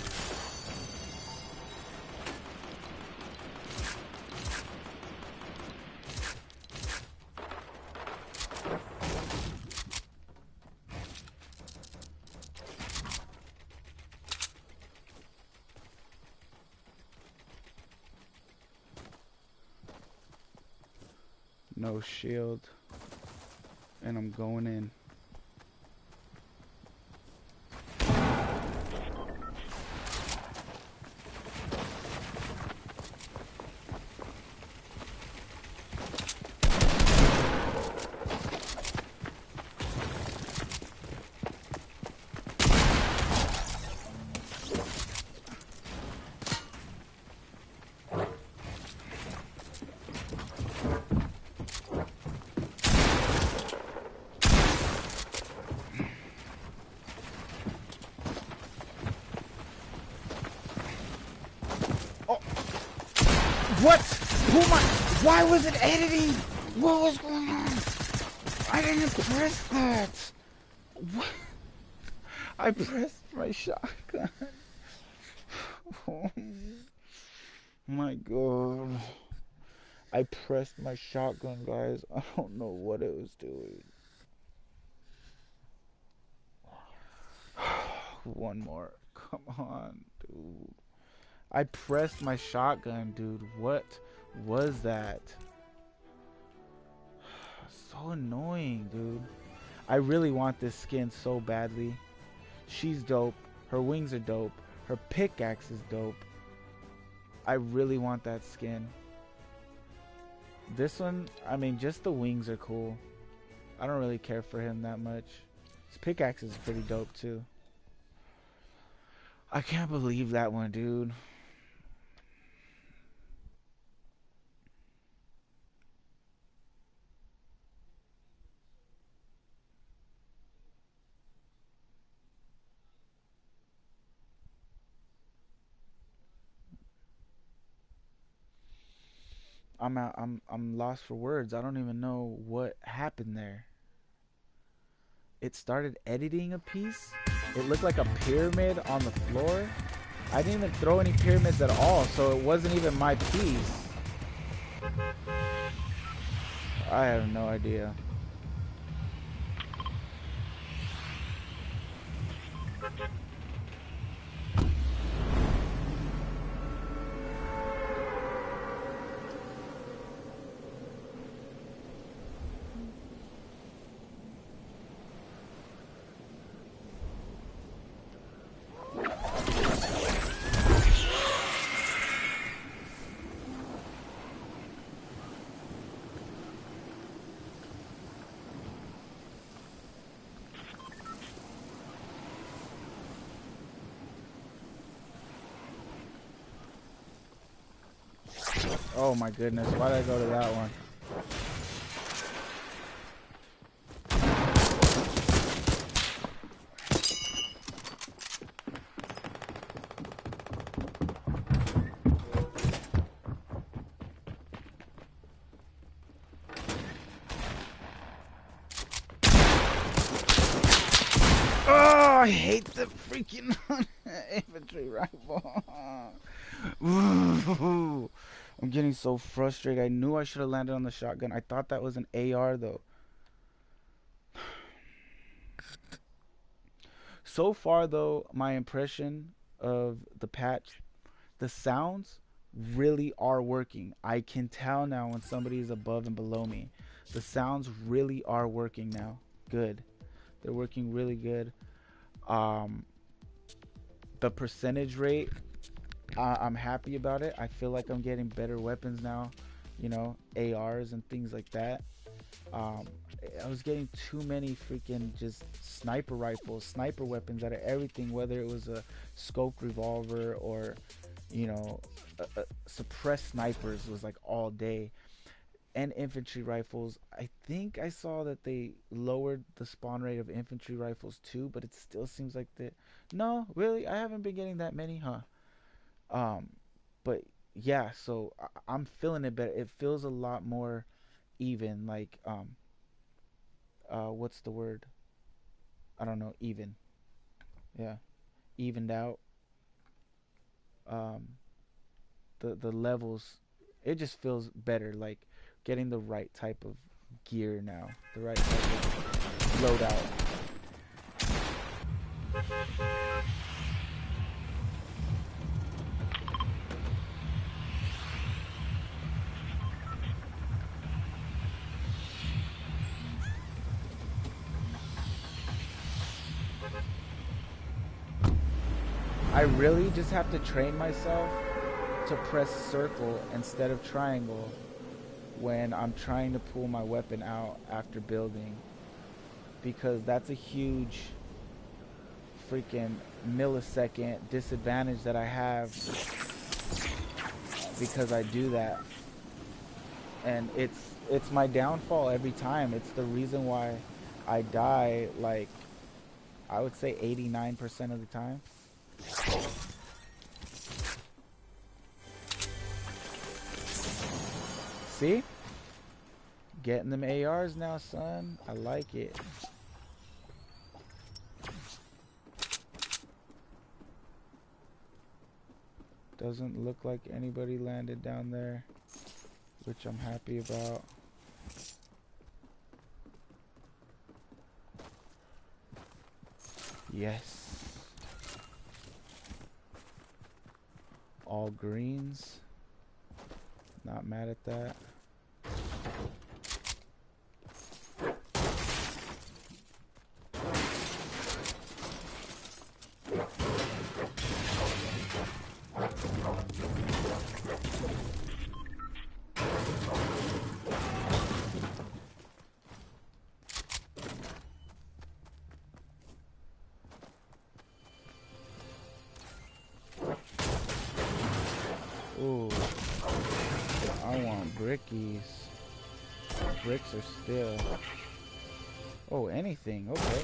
No shield. And I'm going in. Why was it editing? What was going on? I didn't press that. What? I pressed my shotgun. Oh my god. I pressed my shotgun, guys. I don't know what it was doing. One more. Come on, dude. I pressed my shotgun, dude. What was that? So annoying, dude. I really want this skin so badly. She's dope. Her wings are dope. Her pickaxe is dope. I really want that skin. This one, I mean, just the wings are cool. I don't really care for him that much. His pickaxe is pretty dope too. I can't believe that one, dude. I'm lost for words. I don't even know what happened there. It started editing a piece. It looked like a pyramid on the floor. I didn't even throw any pyramids at all, so it wasn't even my piece. I have no idea. Oh my goodness, why did I go to that one? Oh, I hate the freaking infantry rifle. Ooh. I'm getting so frustrated. I knew I should have landed on the shotgun. I thought that was an AR though. So far though, my impression of the patch, the sounds really are working. I can tell now when somebody is above and below me. The sounds really are working now. Good. They're working really good. The percentage rate, I'm happy about it. I feel like I'm getting better weapons now, you know, ARs and things like that. I was getting too many freaking just sniper rifles, sniper weapons out of everything, whether it was a scoped revolver or, you know, suppressed snipers was like all day. And infantry rifles, I think I saw that they lowered the spawn rate of infantry rifles too, but it still seems like that. No, really, I haven't been getting that many, huh? But yeah, so I'm feeling it better. It feels a lot more even, like what's the word? I don't know, even. Yeah, evened out. Um, the levels, it just feels better, like getting the right type of gear now, the right type of loadout. I really just have to train myself to press circle instead of triangle when I'm trying to pull my weapon out after building, because that's a huge freaking millisecond disadvantage that I have because I do that, and it's my downfall every time. It's the reason why I die, like I would say 89% of the time. See? Getting them ARs now, son. I like it. Doesn't look like anybody landed down there, which I'm happy about. Yes. All greens. Not mad at that. Ooh, I want brickies. Bricks are still. Oh, anything. Okay.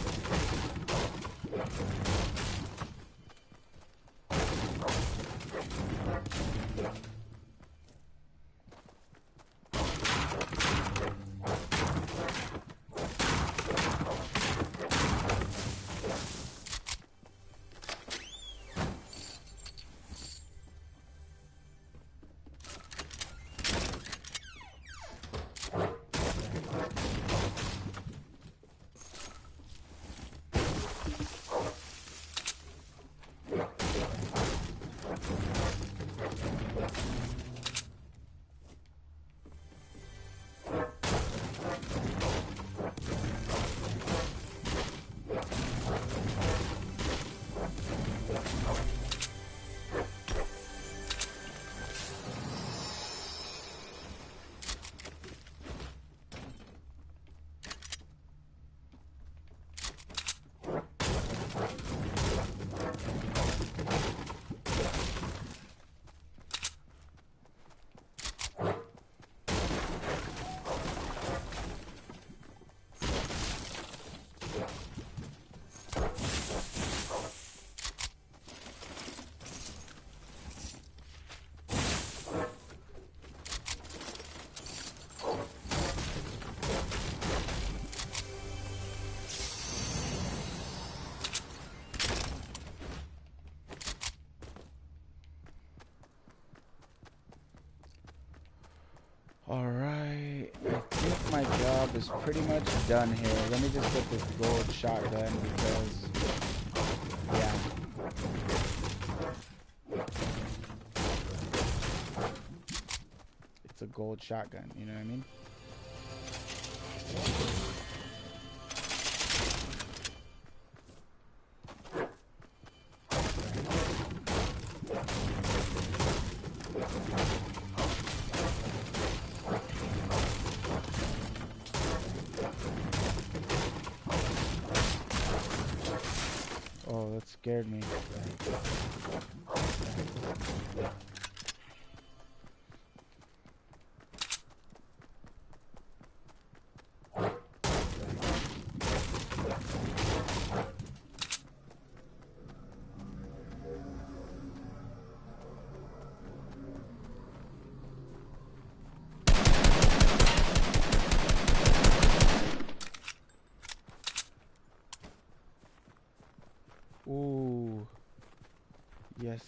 Alright, I think my job is pretty much done here. Let me just get this gold shotgun because, yeah. It's a gold shotgun, you know what I mean? Oh, that scared me. Ooh. Yes.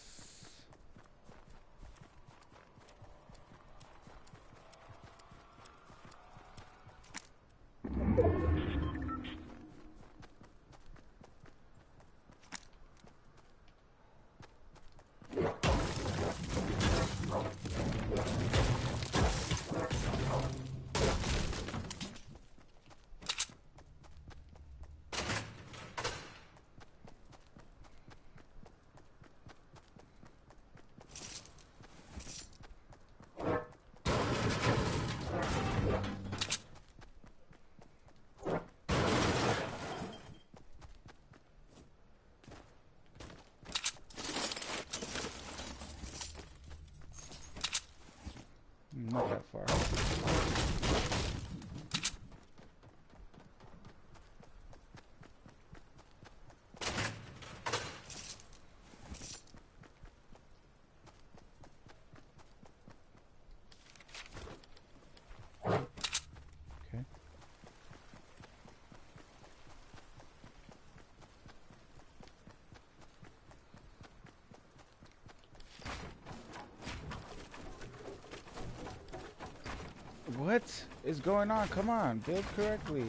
What is going on? Come on, build correctly.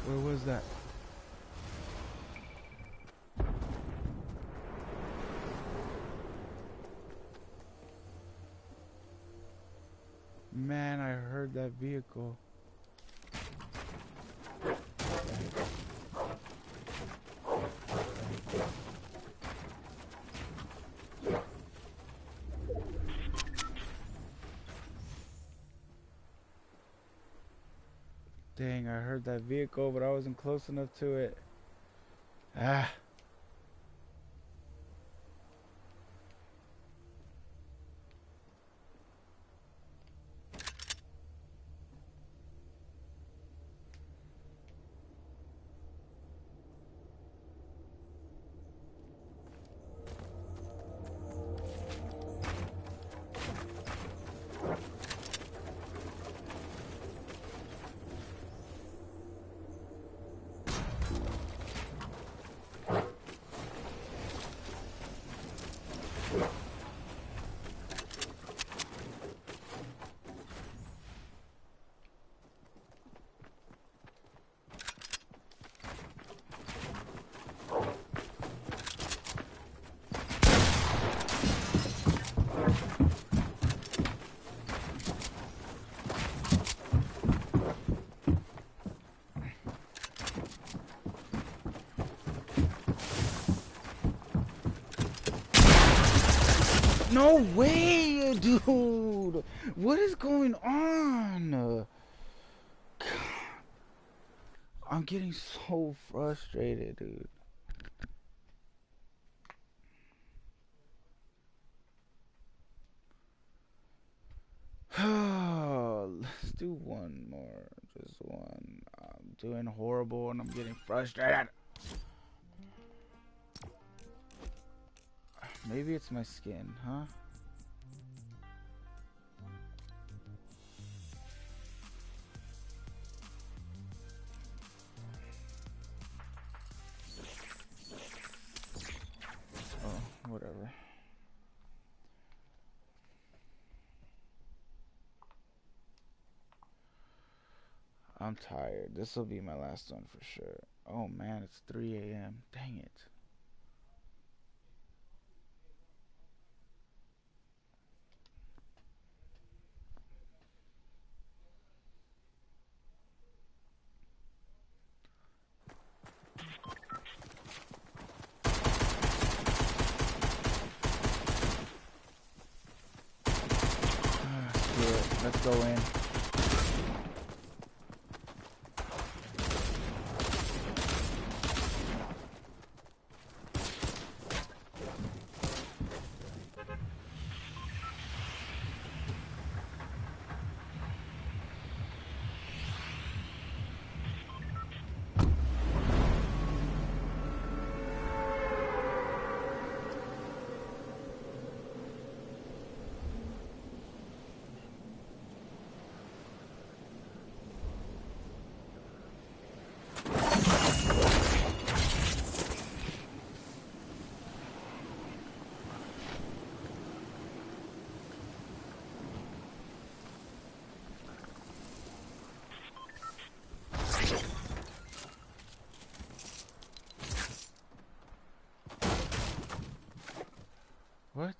Where was that? Man, I heard that vehicle. Dang, I heard that vehicle, but I wasn't close enough to it. Ah. No way, dude! What is going on? I'm getting so frustrated, dude. Let's do one more. Just one. I'm doing horrible and I'm getting frustrated. Maybe it's my skin, huh? Oh, whatever. I'm tired. This will be my last one for sure. Oh man, it's 3 a.m. Dang it. Screw it. Let's go in. What?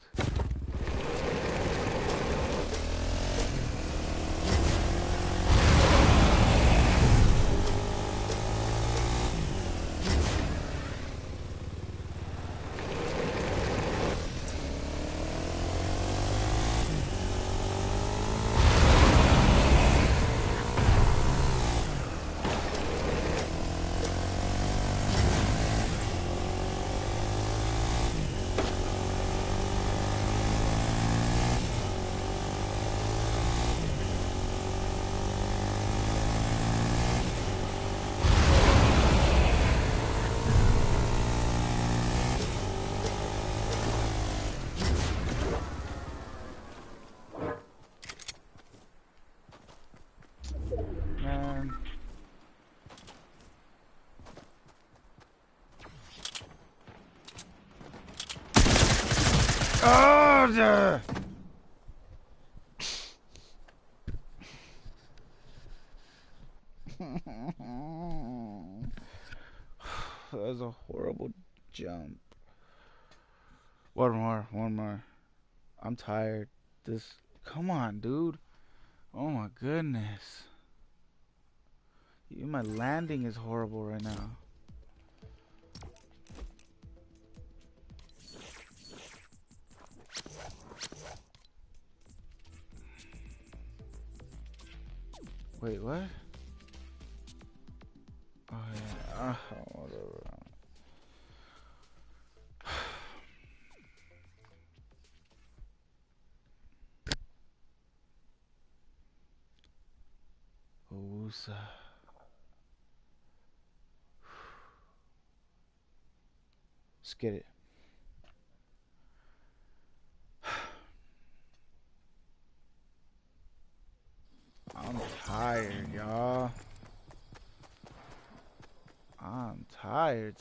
Man. Oh, the. That was a horrible jump. One more. I'm tired. This. Come on, dude. Oh my goodness. Even my landing is horrible right now. Wait, what? Oh yeah. Whatever. Ousa. Let's get it. I'm tired, y'all. I'm tired.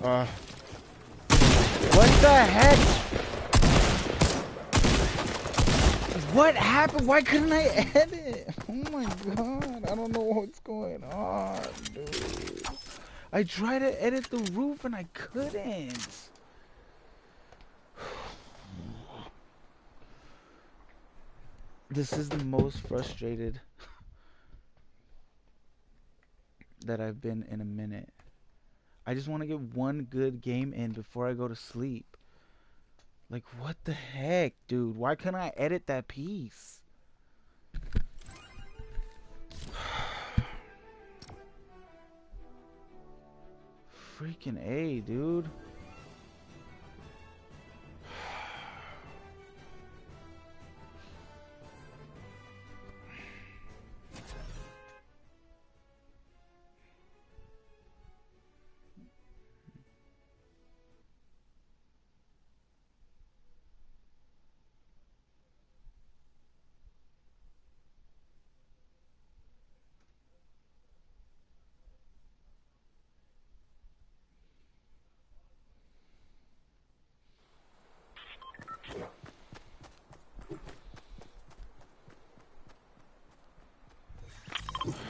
Ah. What the heck? What happened? Why couldn't I edit? Oh my god, I don't know what's going on, dude. I tried to edit the roof and I couldn't. This is the most frustrated that I've been in a minute. I just want to get one good game in before I go to sleep. Like, what the heck, dude? Why couldn't I edit that piece? Freaking A, dude.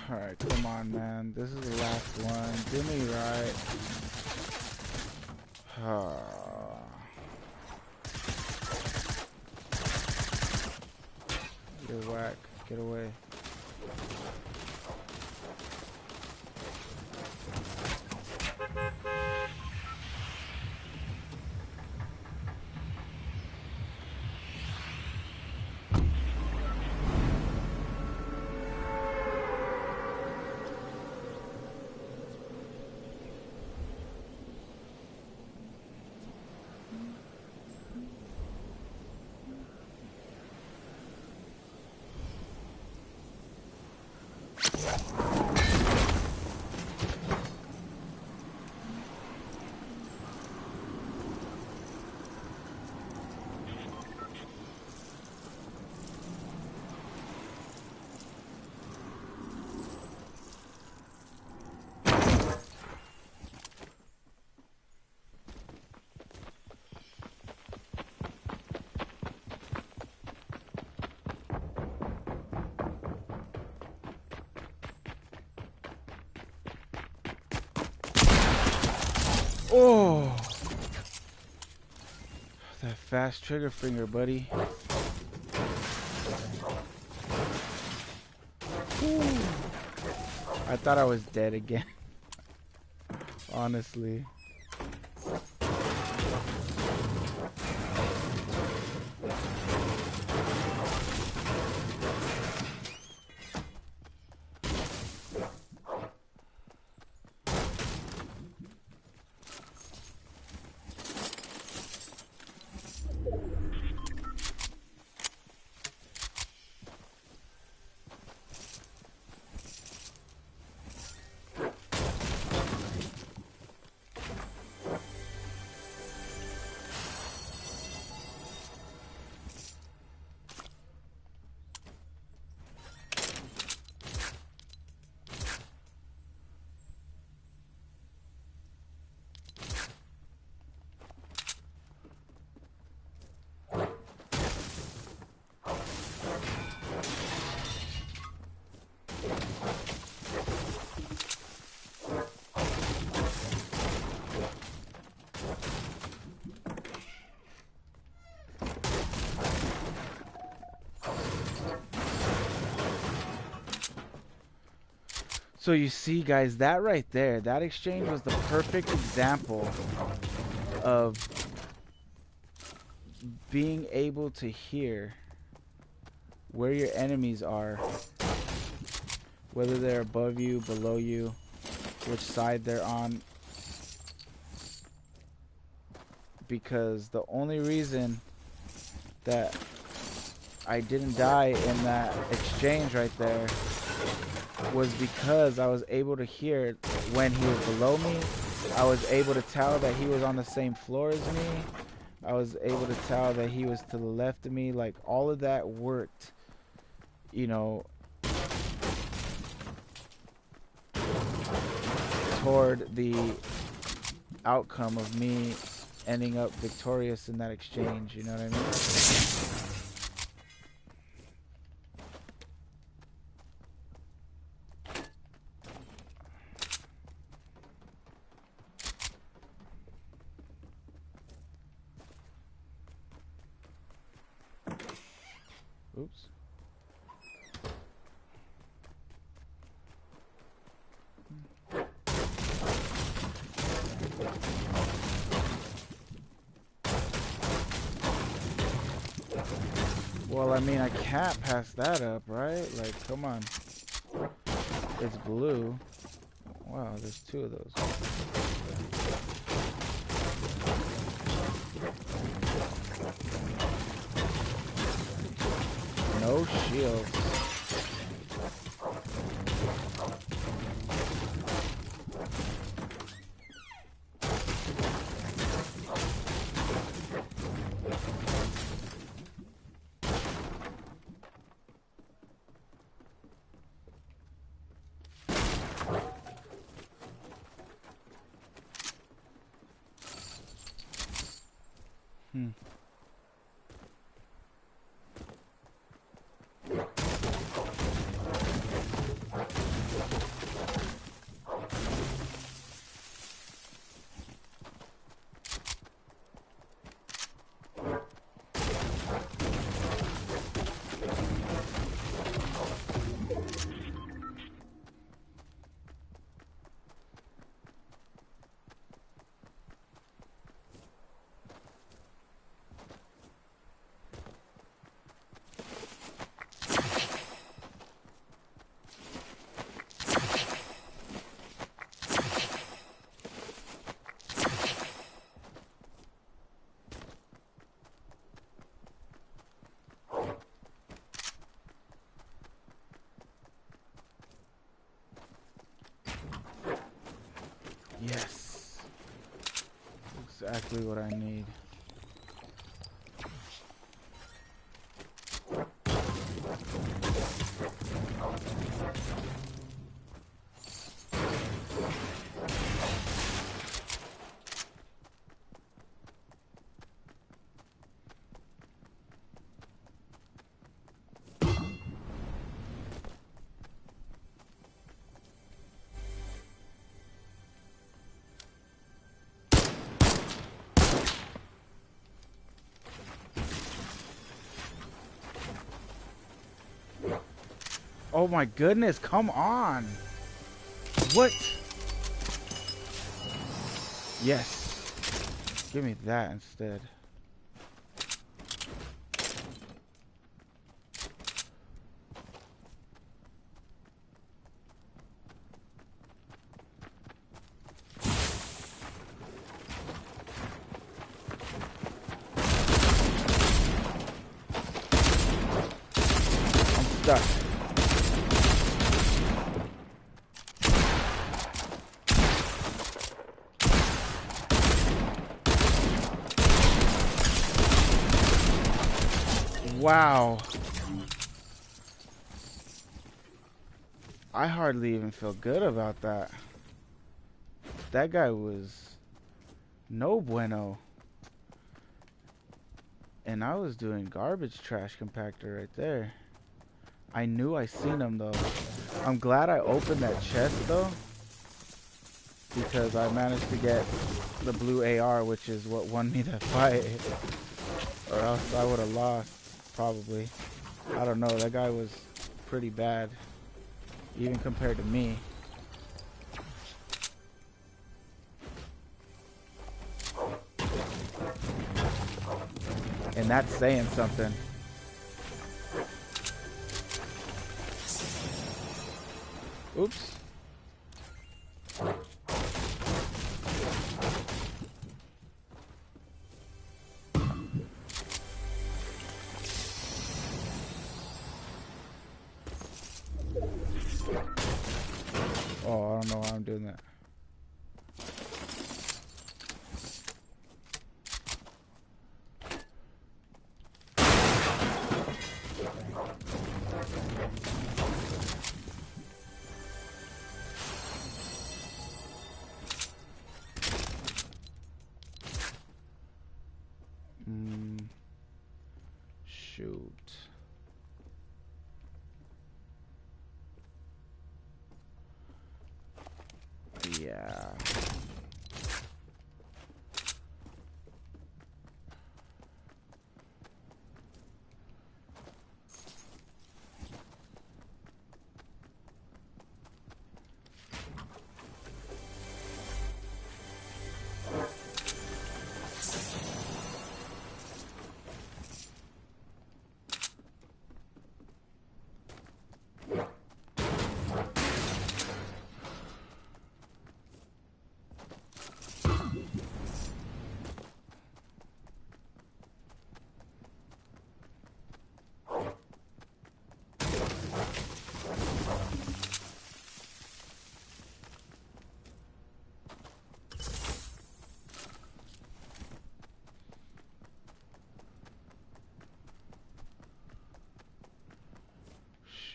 Alright, come on, man. This is the last one. Do me right. You're whack. Get away. Oh, that fast trigger finger, buddy. Ooh. I thought I was dead again. Honestly. So you see, guys, that right there, that exchange was the perfect example of being able to hear where your enemies are, whether they're above you, below you, which side they're on. Because the only reason that I didn't die in that exchange right there was because I was able to hear when he was below me. I was able to tell that he was on the same floor as me. I was able to tell that he was to the left of me. Like, all of that worked, you know, toward the outcome of me ending up victorious in that exchange. You know what I mean? Oops. Well, I mean, I can't pass that up, right? Like, come on. It's blue. Wow, there's two of those. No shields. Yes. Exactly what I need. Oh my goodness, come on. What? Yes. Give me that instead. I'm stuck. Wow. I hardly even feel good about that. That guy was no bueno. And I was doing garbage trash compactor right there. I knew I seen him though. I'm glad I opened that chest though, because I managed to get the blue AR, which is what won me the fight. Or else I would have lost, probably. I don't know, that guy was pretty bad, even compared to me. And that's saying something. Oops. Oh, I don't know why I'm doing that. Shoot. Yeah.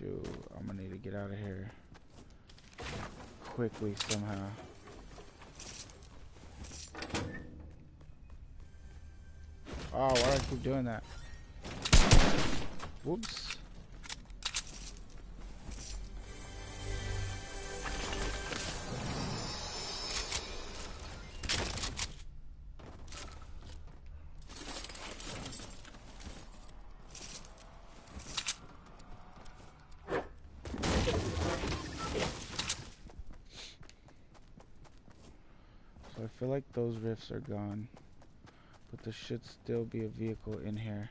Shoot, I'm gonna need to get out of here quickly somehow. Oh, why do I keep doing that? Whoops. So I feel like those rifts are gone, but there should still be a vehicle in here.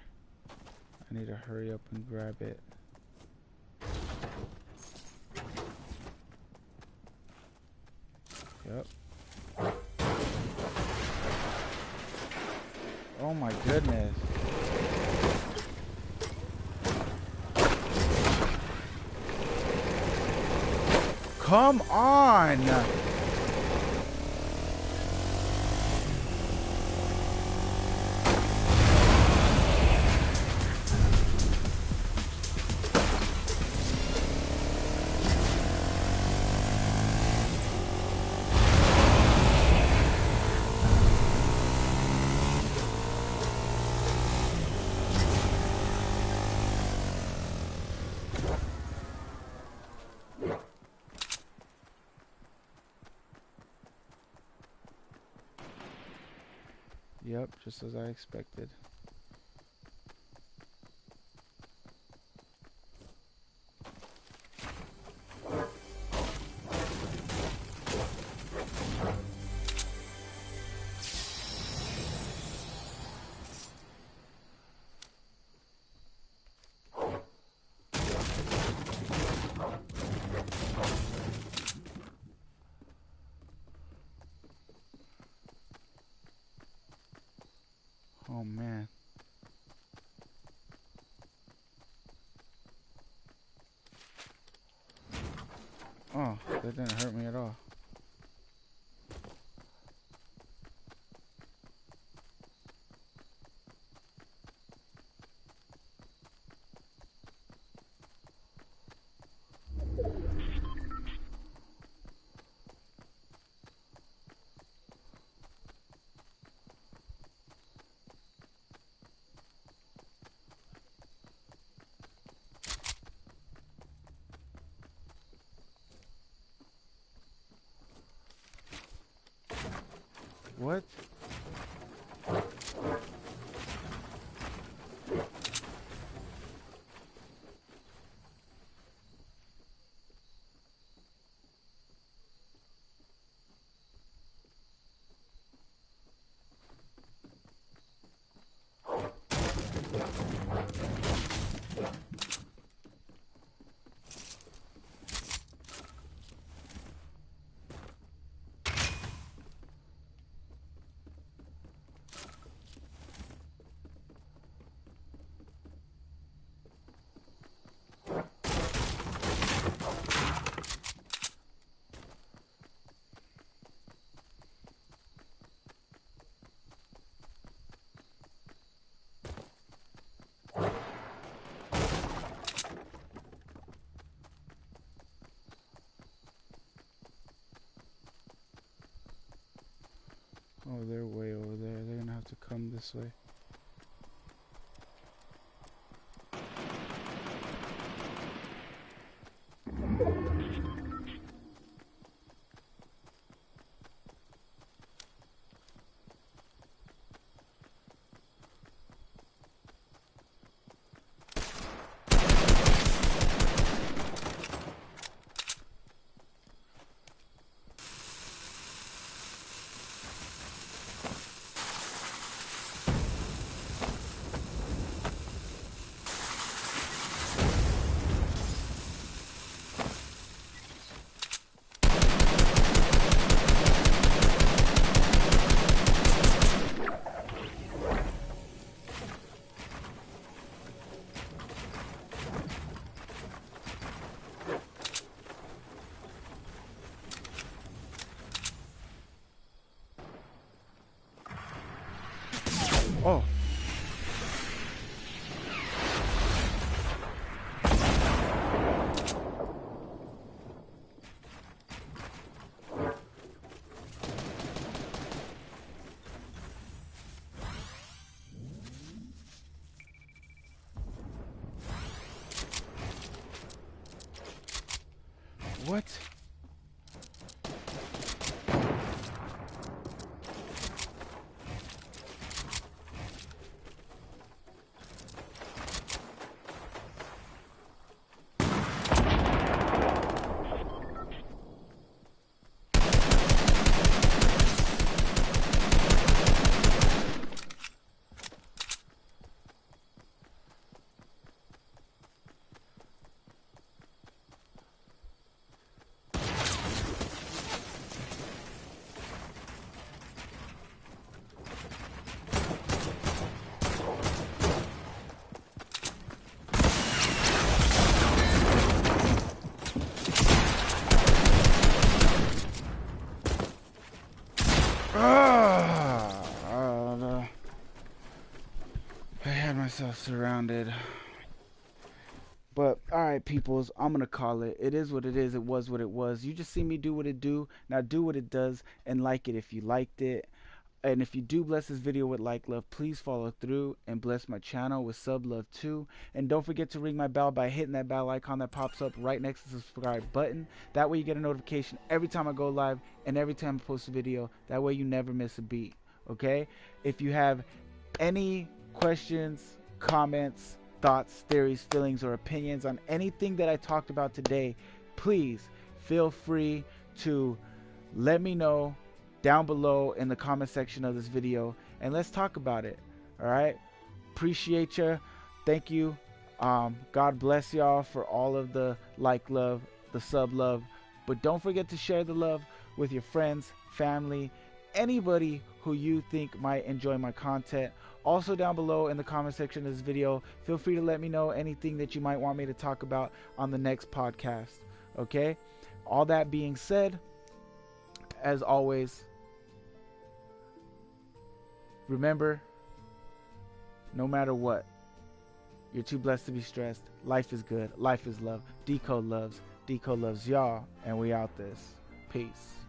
I need to hurry up and grab it. Yep. Oh my goodness. Come on! Yep, just as I expected. Oh man. Oh, that didn't hurt me at all. What? Oh, they're way over there. They're gonna have to come this way. Oh. I had myself surrounded. But alright, peoples, I'm gonna call it. It is what it is. It was what it was. You just see me do what it do. Now do what it does and like it if you liked it. And if you do bless this video with like love, please follow through and bless my channel with sub love too. And don't forget to ring my bell by hitting that bell icon that pops up right next to the subscribe button. That way you get a notification every time I go live and every time I post a video. That way you never miss a beat. Okay? If you have any questions, comments, thoughts, theories, feelings, or opinions on anything that I talked about today, please feel free to let me know down below in the comment section of this video, and let's talk about it. All right, appreciate you. Thank you. God bless y'all for all of the like love, the sub love, but don't forget to share the love with your friends, family, anybody who you think might enjoy my content. Also down below in the comment section of this video, feel free to let me know anything that you might want me to talk about on the next podcast. Okay, all that being said, as always, remember, no matter what, you're too blessed to be stressed. Life is good. Life is love. Decode loves. Decode loves y'all. And we out this. Peace.